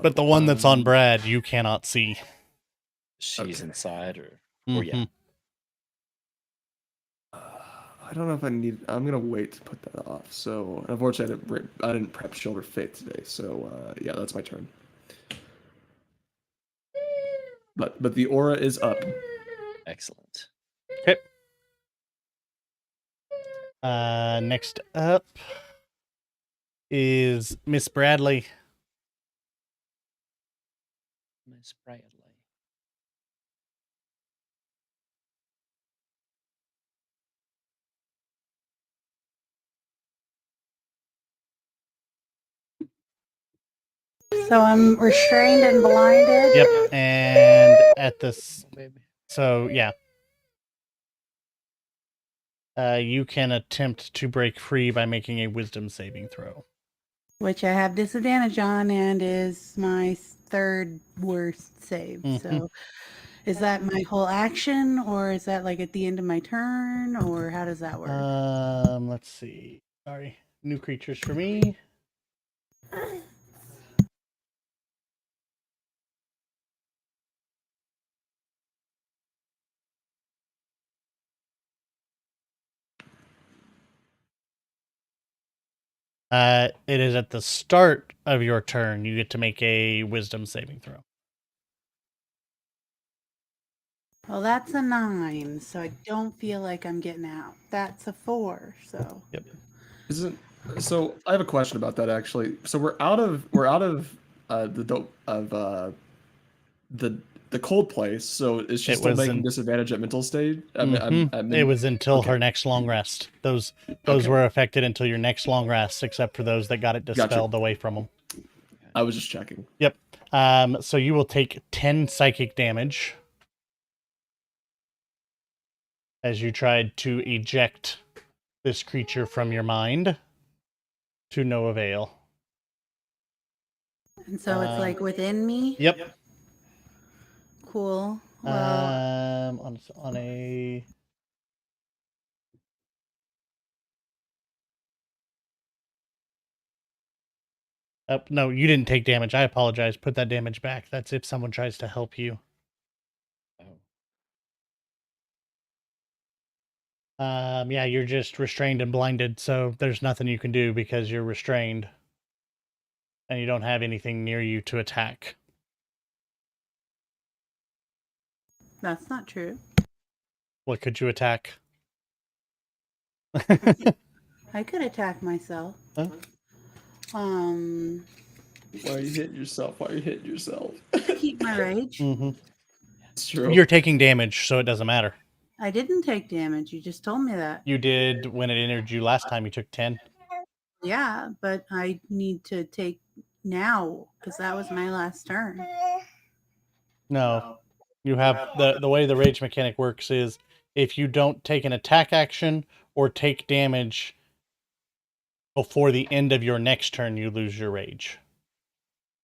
But the one that's on Brad, you cannot see. She's inside, or yeah. I don't know if I need. I'm gonna wait to put that off. So unfortunately, I didn't prep Shoulder Faith today. So yeah, that's my turn. But the aura is up. Excellent. Okay. Next up is Miss Bradley. Miss Bradley. So I'm restrained and blinded. Yep, and at this, so yeah. You can attempt to break free by making a wisdom saving throw. Which I have disadvantage on and is my 3rd worst save. So is that my whole action, or is that like at the end of my turn, or how does that work? Let's see. Sorry. New creatures for me. It is at the start of your turn. You get to make a wisdom saving throw. Well, that's a 9, so I don't feel like I'm getting out. That's a 4, so. Yep. So I have a question about that actually. So we're out of the cold place. So is she It still was making in- disadvantage at mental state? It was until okay. her next long rest. Those Okay. were affected until your next long rest, except for those that got it dispelled away from them. I was just checking. Yep. So you will take 10 psychic damage as you tried to eject this creature from your mind to no avail. And so it's like within me? Yep. Cool. Well, On a no, you didn't take damage. I apologize. Put that damage back. That's if someone tries to help you. Yeah, you're just restrained and blinded, so there's nothing you can do because you're restrained. And you don't have anything near you to attack. that's not true. What could you attack? I could attack myself. Huh? Why are you hitting yourself? Keep my rage. Mm-hmm. It's true. You're taking damage, so it doesn't matter. I didn't take damage. You just told me that. You did when it entered you last time. You took 10. Yeah, but I need to take now because that was my last turn. No. You have the way the rage mechanic works is if you don't take an attack action or take damage before the end of your next turn, you lose your rage.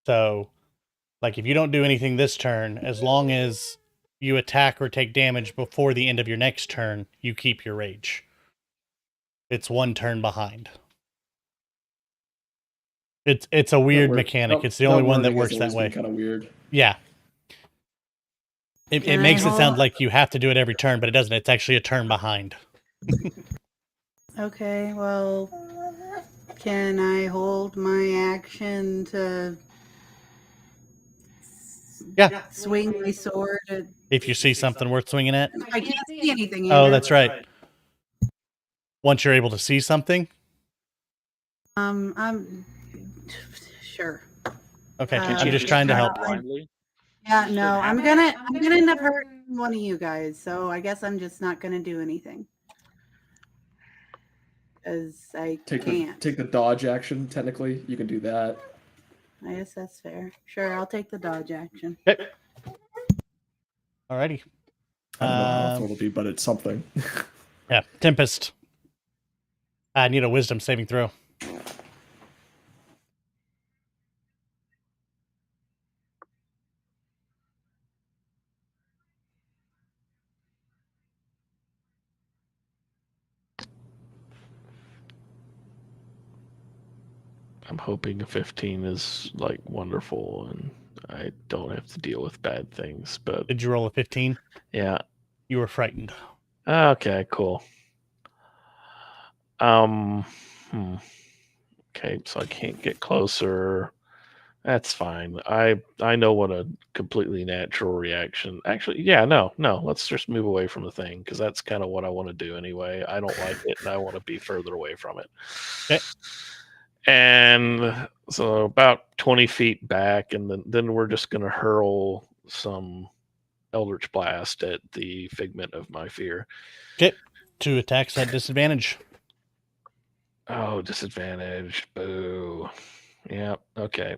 So, like if you don't do anything this turn, as long as you attack or take damage before the end of your next turn, you keep your rage. It's one turn behind. It's a weird mechanic. It's the only one that works that way. Kind of weird. Yeah. It makes it sound like you have to do it every turn, but it doesn't. It's actually a turn behind. Okay, well, can I hold my action to swing my sword? If you see something worth swinging at. I can't see anything. Oh, that's right. Once you're able to see something. I'm sure. Okay, I'm just trying to help. Yeah, no, I'm gonna end up hurting one of you guys, so I guess I'm just not gonna do anything. Because I can't. Take the dodge action, technically. You can do that. I guess that's fair. Sure, I'll take the dodge action. Okay. Alrighty. I don't know how helpful it'll be, but it's something. Yeah, Tempest. I need a wisdom saving throw. I'm hoping a 15 is like wonderful and I don't have to deal with bad things. But did you roll a 15? Yeah. You were frightened. Okay, cool. Okay, so I can't get closer. That's fine. I know what a completely natural reaction. Actually, yeah, no. Let's just move away from the thing because that's kind of what I want to do anyway. I don't like it, and I want to be further away from it. Okay. And so about 20 feet back, and then we're just going to hurl some Eldritch Blast at the figment of my fear. Okay. 2 attacks at disadvantage. Oh, disadvantage. Boo. Yeah, okay.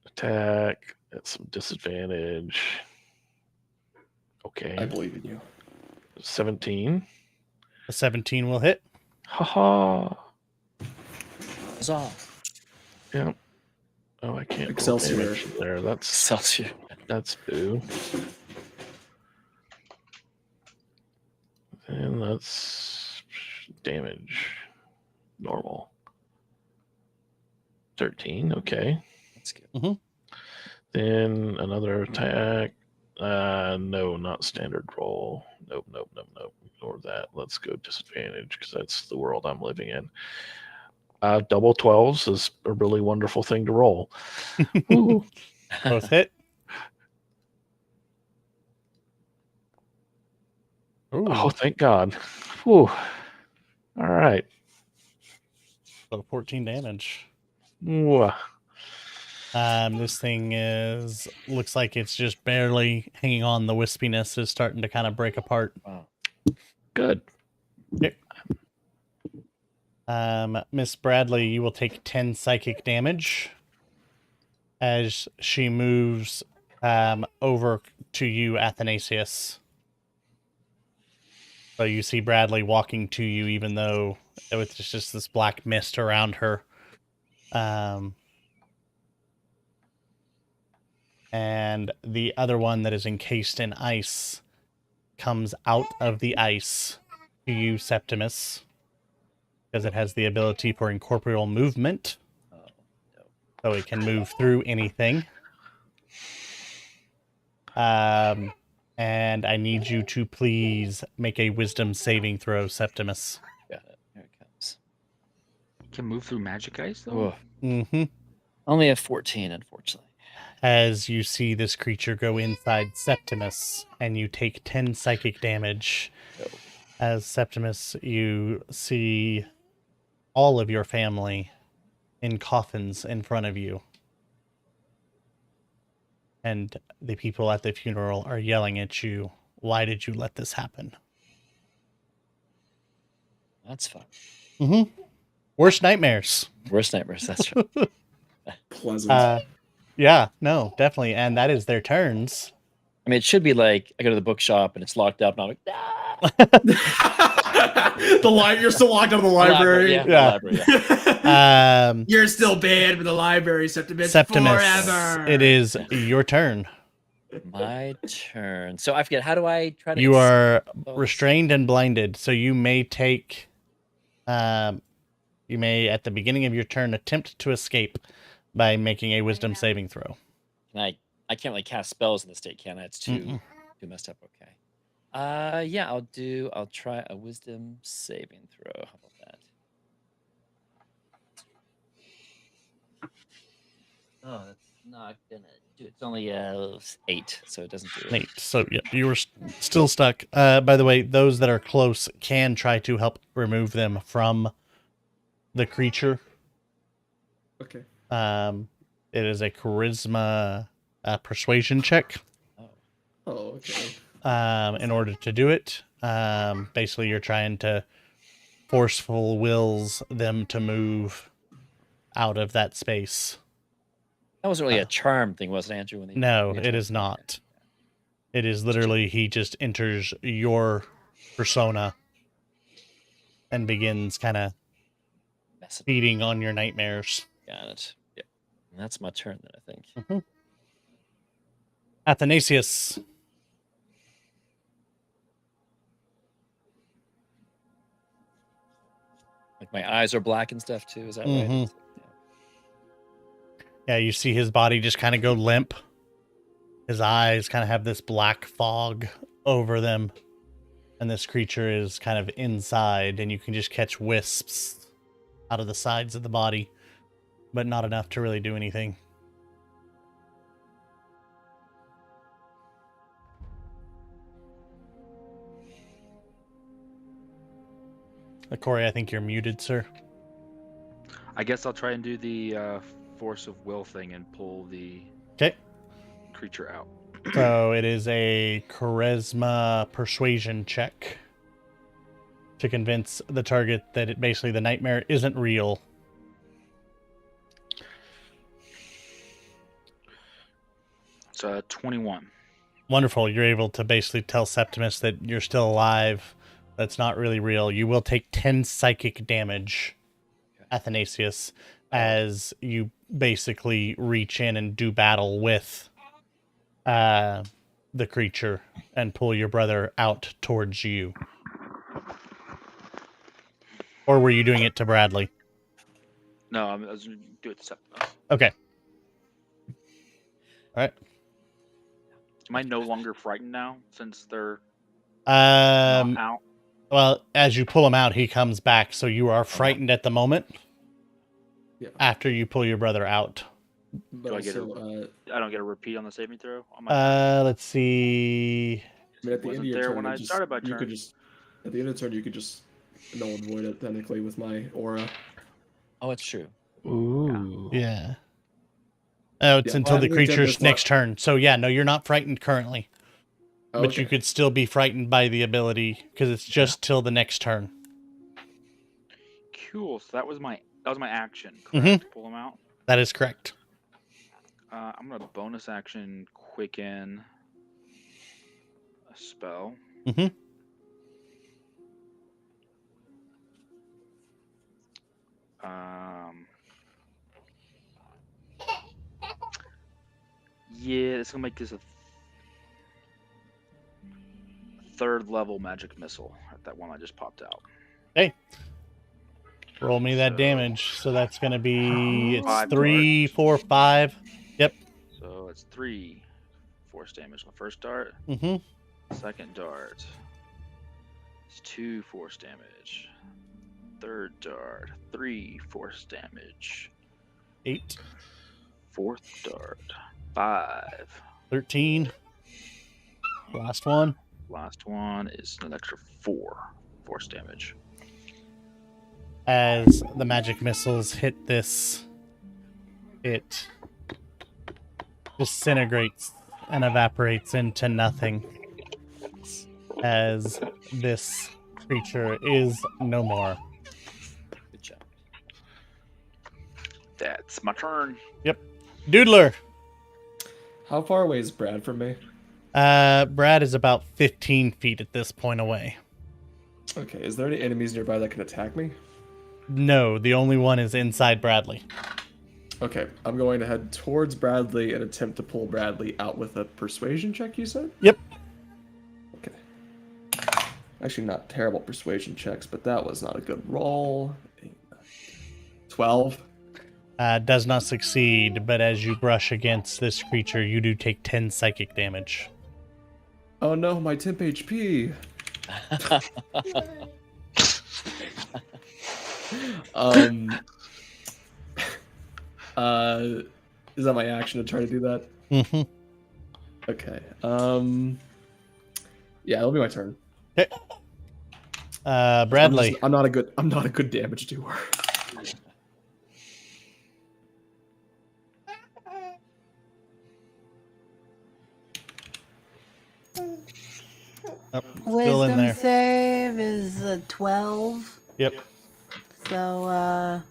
Attack at some disadvantage. Okay. I believe in you. 17. A 17 will hit. Haha. Huzzah. Yep. Oh, I can't. Excelsior. There. That's Excelsior. That's boo. And that's damage. Normal. 13. Okay. That's good. Mm-hmm. Then another attack. No, not standard roll. Nope. Ignore that. Let's go disadvantage because that's the world I'm living in. Double 12s is a really wonderful thing to roll. Both hit. Oh, thank God. Whew. All right. So 14 damage. Mwah. This thing looks like it's just barely hanging on. The wispiness is starting to kind of break apart. Wow. Good. Okay. Miss Bradley, you will take 10 psychic damage as she moves over to you, Athanasius. So you see Bradley walking to you, even though it's just this black mist around her. And the other one that is encased in ice comes out of the ice to you, Septimus, because it has the ability for incorporeal movement. Oh, no. So it can move through anything. And I need you to please make a wisdom saving throw, Septimus. Got it. Here it comes. Can move through magic ice though. Mm-hmm. Only a 14, unfortunately. As you see this creature go inside Septimus, and you take 10 psychic damage. Oh. As Septimus, you see all of your family in coffins in front of you. And the people at the funeral are yelling at you, "Why did you let this happen?" That's fun. Mm-hmm. Worst nightmares. Worst nightmares. That's right. Pleasant. Yeah, no, definitely. And that is their turns. I mean, it should be like I go to the bookshop and it's locked up, and I'm like, ah! You're still locked out of the library. Yeah. Yeah. The library, yeah. You're still banned from the library, Septimus, Septimus, forever. it is your turn. My turn. So I forget. How do I try to? You are Oh. restrained and blinded, so you may take. You may at the beginning of your turn attempt to escape by making a wisdom saving throw. Can I can't really cast spells in the state, can I? It's too messed up. Okay. Yeah, I'll try a wisdom saving throw. How about that? Oh, that's not gonna do it. It's only 8, so it doesn't do it. 8. So yeah, you were still stuck. By the way, those that are close can try to help remove them from the creature. Okay. It is a charisma persuasion check. Oh, okay. In order to do it, basically you're trying to forceful wills them to move out of that space. That wasn't really a charm thing, was it, Andrew? When No, it is not. It is literally he just enters your persona and begins kind of feeding on your nightmares. Got it. Yeah. And that's my turn then, I think. Mm-hmm. Athanasius. Like my eyes are black and stuff too, is that right? Mhm. Yeah, you see his body just kind of go limp. His eyes kind of have this black fog over them. And this creature is kind of inside, and you can just catch wisps out of the sides of the body, but not enough to really do anything. Corey, I think you're muted, sir. I guess I'll try and do the force of will thing and pull the creature out. So it is a charisma persuasion check to convince the target that it basically the nightmare isn't real. It's 21. Wonderful. You're able to basically tell Septimus that you're still alive. That's not really real. You will take 10 psychic damage, Athanasius, as you basically reach in and do battle with the creature and pull your brother out towards you. Or were you doing it to Bradley? No, I was going to do it to Septimus. Okay. All right. Am I no longer frightened now since they're not out? Well, as you pull him out, he comes back, so you are frightened at the moment. Yeah. After you pull your brother out. But Do I get also, I don't get a repeat on the saving throw? Let's see. I mean, at the end of Wasn't your there turn, when I started my you turn. could just at the end of the turn you could just null and void it technically with my aura. Oh, it's true. Ooh. Yeah. Oh, it's Yeah, until the Bradley did creature's this next turn. So yeah, no, you're not frightened currently. But you Okay. could still be frightened by the ability because it's just till the next turn. Cool. So that was my action, Mhm. correct? Pull them out. That is correct. I'm gonna bonus action quicken a spell. Mm-hmm. Yeah, it's gonna make this a third level magic missile at that one I just popped out. Hey. Roll me that So- damage. So that's going to be, it's 5 3, darts. 4, 5. Yep. So it's 3 force damage on the first dart. Mm-hmm. Second dart. It's 2 force damage. Third dart, 3 force damage. 8, Fourth dart, 5. 13. Last one. Last one is an extra 4 force damage. As the magic missiles hit this, it disintegrates and evaporates into nothing as this creature is no more. Good job. That's my turn. Yep. Doodler. How far away is Brad from me? Brad is about 15 feet at this point away. Okay, is there any enemies nearby that can attack me? No, the only one is inside Bradley. Okay, I'm going to head towards Bradley and attempt to pull Bradley out with a persuasion check, you said? Yep. Okay. Actually, not terrible persuasion checks, but that was not a good roll. 12. Does not succeed, but as you brush against this creature, you do take 10 psychic damage. Oh no, my temp HP. Is that my action to try to do that? Mm-hmm. Okay. Yeah, it'll be my turn. Okay. Bradley. I'm not a good damage doer. Oh, still in Wisdom there. save is a 12. Yep. So,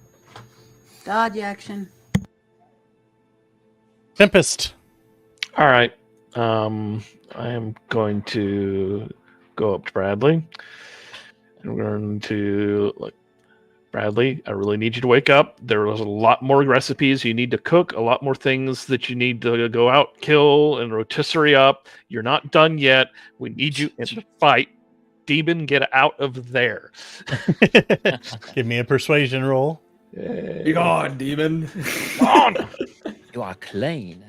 dodge action. Tempest. All right. I am going to go up to Bradley. I'm going to look. Bradley, I really need you to wake up. There's a lot more recipes you need to cook, a lot more things that you need to go out, kill, and rotisserie up. You're not done yet. We need you in the fight. Demon, get out of there. Give me a persuasion roll. Be gone, demon. On! You are clean.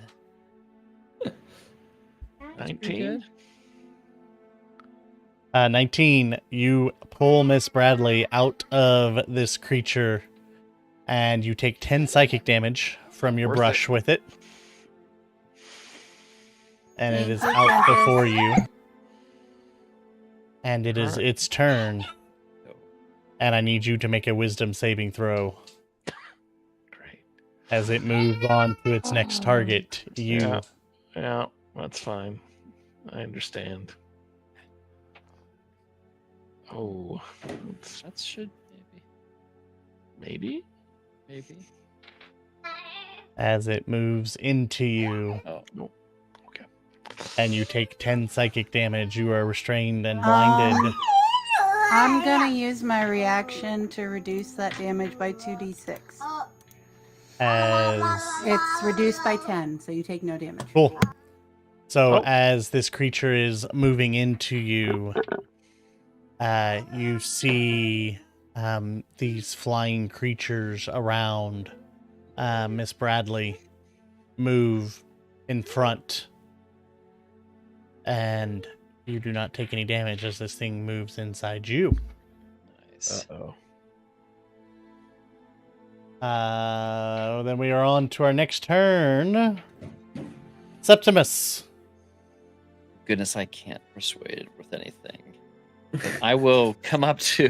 19. 19, you pull Miss Bradley out of this creature, and you take 10 psychic damage from your Worth brush with it. And it is Thank you, out Tempest. before you. And it is its turn. And I need you to make a wisdom saving throw Great. as it moves on to its next target. You. Yeah, that's fine. I understand. Oh, That should maybe? maybe. As it moves into you. Oh, Okay. And you take 10 psychic damage. You are restrained and blinded. I'm gonna use my reaction to reduce that damage by 2d6. As It's reduced by 10, so you take no damage. cool. So as this creature is moving into you, you see these flying creatures around Miss Bradley move in front, and you do not take any damage as this thing moves inside you. nice. Uh-oh. Then we are on to our next turn. Septimus. goodness, I can't persuade it with anything. But I will come up to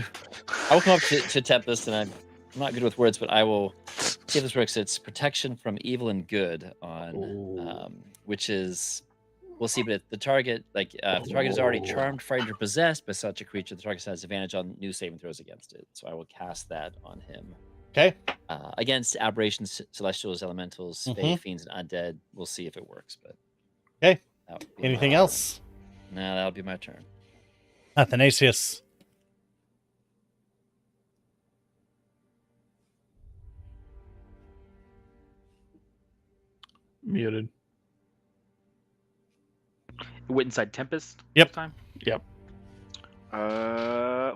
Tempest, and I'm not good with words, but I will see if this works. It's protection from evil and good on, which is, we'll see. But if the target, if the target is already charmed, frightened, or possessed by such a creature, the target has advantage on new saving throws against it. So I will cast that on him. Okay. Against aberrations, celestials, elementals, fae, fiends, and undead. We'll see if it works. But okay. Anything else? No, that'll be my turn. Athanasius. Muted. It went inside Tempest. Yep. This time. Yep.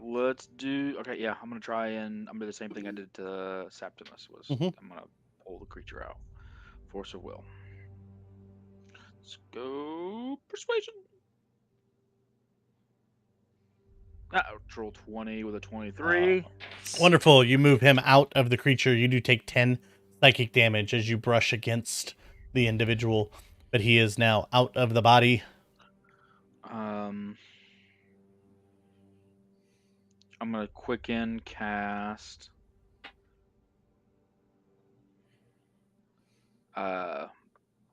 Let's do. Okay, yeah, I'm gonna try and I'm gonna do the same thing I did to Septimus. I'm gonna pull the creature out. Force of will. Let's go persuasion. Roll 20 with a 23. Wonderful. You move him out of the creature. You do take 10 psychic damage as you brush against the individual, but he is now out of the body. I'm gonna quicken cast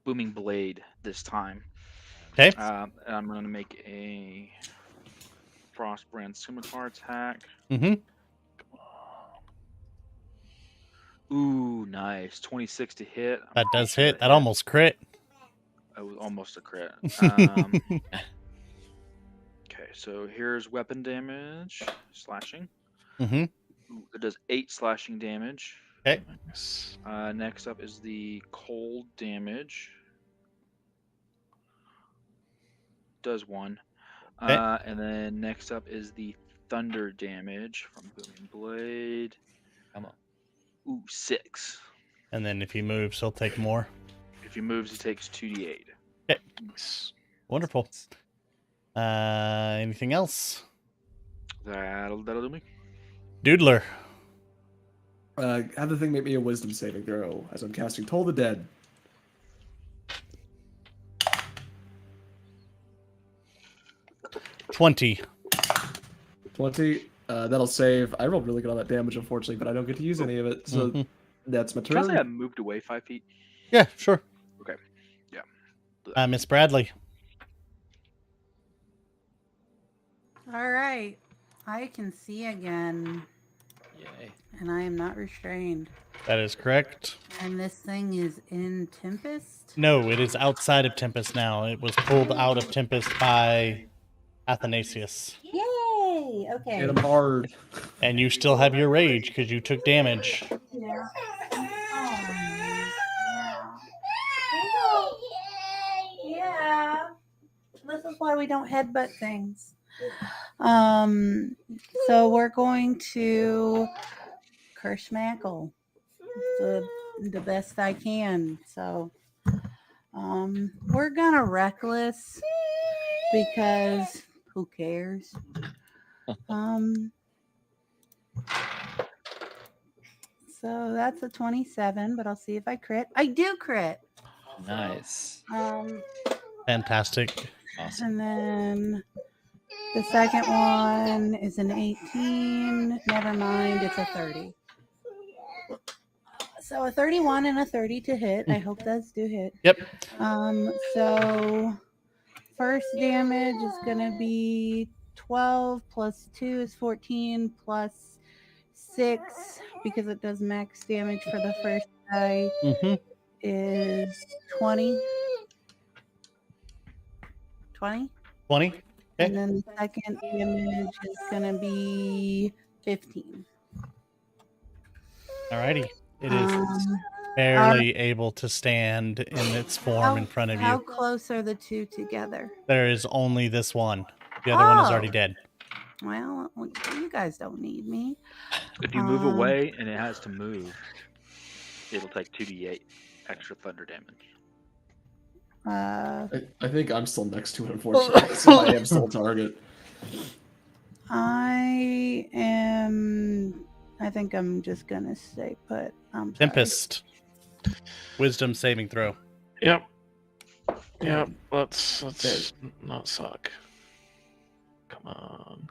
Booming Blade this time. Okay. And I'm gonna make a Frostbrand Scimitar attack. Ooh, nice. 26 to hit. That does hit. That almost crit. It was almost a crit. Okay, so here's weapon damage, slashing. Ooh, it does 8 slashing damage. Okay. Next up is the cold damage. Does 1. Okay. And then next up is the thunder damage from Booming Blade. Come on. Ooh, 6. And then if he moves, he'll take more. If he moves, he takes 2d8. Okay. Wonderful. Anything else? That'll do me. Doodler. Have the thing make me a wisdom saving throw as I'm casting Toll the Dead. 20. 20. That'll save. I rolled really good on that damage, unfortunately, but I don't get to use any of it. So that's my Can I say I turn. moved away 5 feet? Yeah, sure. Okay. Yeah. Miss Bradley. All right. I can see again, Yay. and I am not restrained. That is correct. And this thing is in Tempest? No, it is outside of Tempest now. It was pulled out of Tempest by Athanasius. Yay! Okay. Hit him hard. And you still have your rage because you took damage. Yeah. Yeah. This is why we don't headbutt things. So we're going to curse Mackle the best I can. So we're gonna reckless because who cares? So that's a 27, but I'll see if I crit. I do crit. Nice. Fantastic. Awesome. And then the second one is an 18. Never mind, it's a 30. So a 31 and a 30 to hit. I hope those do hit. Yep. So first damage is going to be 12 plus 2 is 14 plus 6 because it does max damage for the first guy is 20. 20? 20. Okay. And then the second damage is going to be 15. Alrighty. It is barely able to stand in its form in front of How you. close are the two together? There is only this one. The other one is already dead. Well, you guys don't need me. If you move away and it has to move, it'll take 2d8 extra thunder damage. I think I'm still next to it, unfortunately, so I am still a target. I think I'm just gonna stay put. Tempest. Wisdom saving throw. Yep. Yeah, let's not suck. Come on.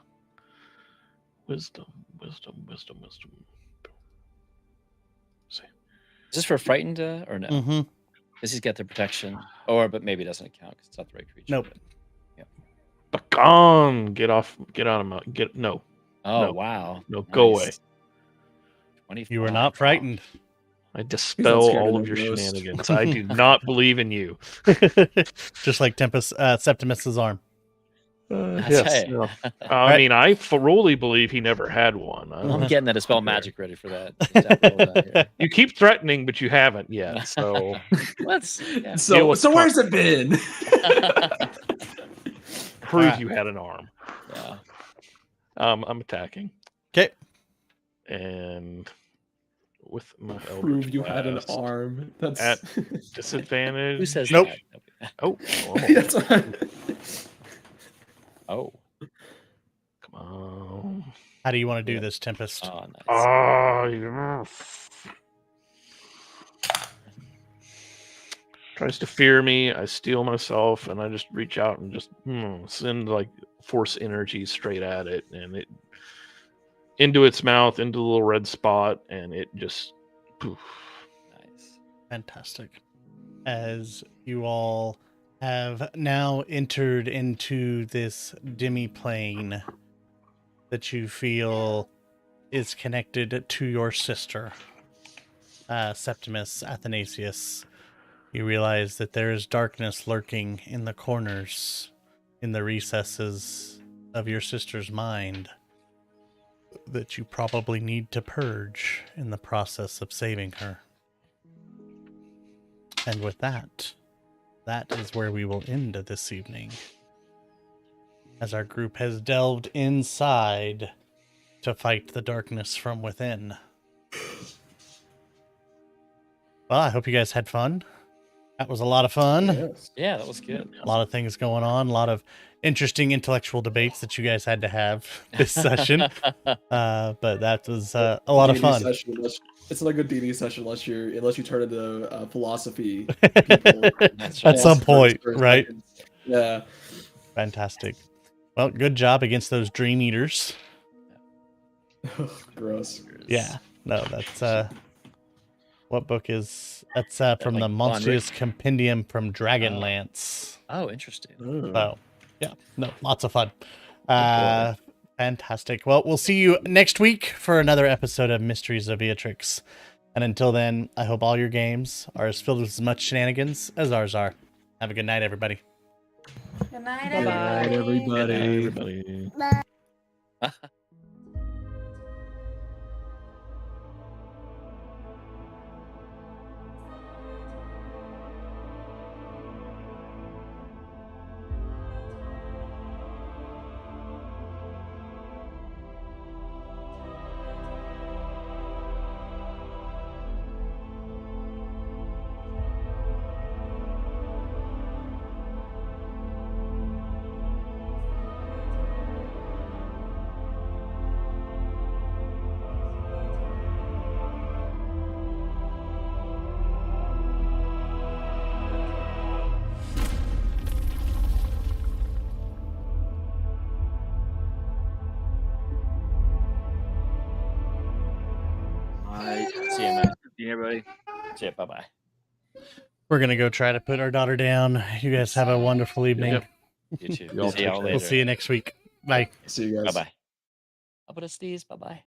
Wisdom. See. Is this for frightened or no? Mm-hmm. This has got the protection, but maybe it doesn't count because it's not the right creature. Nope. Yeah. Bagon! Get out of my no. Oh No. wow. No, go away. 25. You were not frightened. I dispel scared all of of your the ghost. shenanigans. I do not believe in you. Just like Septimus's arm. Yes. right. No. right. mean, I fully believe he never had one. I'm getting that dispel magic ready for that. You keep threatening, but you haven't yet. So let's. Yeah. So where's it been? Prove you had an arm. Yeah. I'm attacking. Okay. And with my Prove you had an blast arm. That's at disadvantage. Who says Nope. that? Oh. That's what Oh. Come on. How do you want to do this, Tempest? Oh, nice. Oh, yes. Tries to fear me. I steal myself, and I just reach out and just send like force energy straight at it, and it into its mouth, into the little red spot, and it just poof. Nice. Fantastic. As you all have now entered into this demi-plane that you feel is connected to your sister, Septimus Athanasius, you realize that there is darkness lurking in the corners, in the recesses of your sister's mind, that you probably need to purge in the process of saving her. And with that is where we will end this evening, as our group has delved inside to fight the darkness from within. Well, I hope you guys had fun. That was a lot of fun. Yes. Yeah, that was good. A lot of things going on. A lot of interesting intellectual debates that you guys had to have this session. But that was a lot of fun. It's not a good D&D session unless you turn into philosophy people. At some point, right? Yeah. Fantastic. Well, good job against those Dream Eaters. Gross. Yeah. No, that's what book is that's from the Monstrous Compendium from Dragonlance. Oh, interesting. So yeah, no, lots of fun. Fantastic. Well, we'll see you next week for another episode of Mysteries of Vyatryx. And until then, I hope all your games are as filled with as much shenanigans as ours are. Have a good night, everybody. Good night, Good night, everybody. Good night, everybody. See you, man. See you, everybody. See you. Bye-bye. We're going to go try to put our daughter down. You guys have a wonderful evening. Yep. You too. Y'all See y'all take later. We'll see you next week. Bye. See you guys. Bye-bye. Bye-bye. Bye-bye.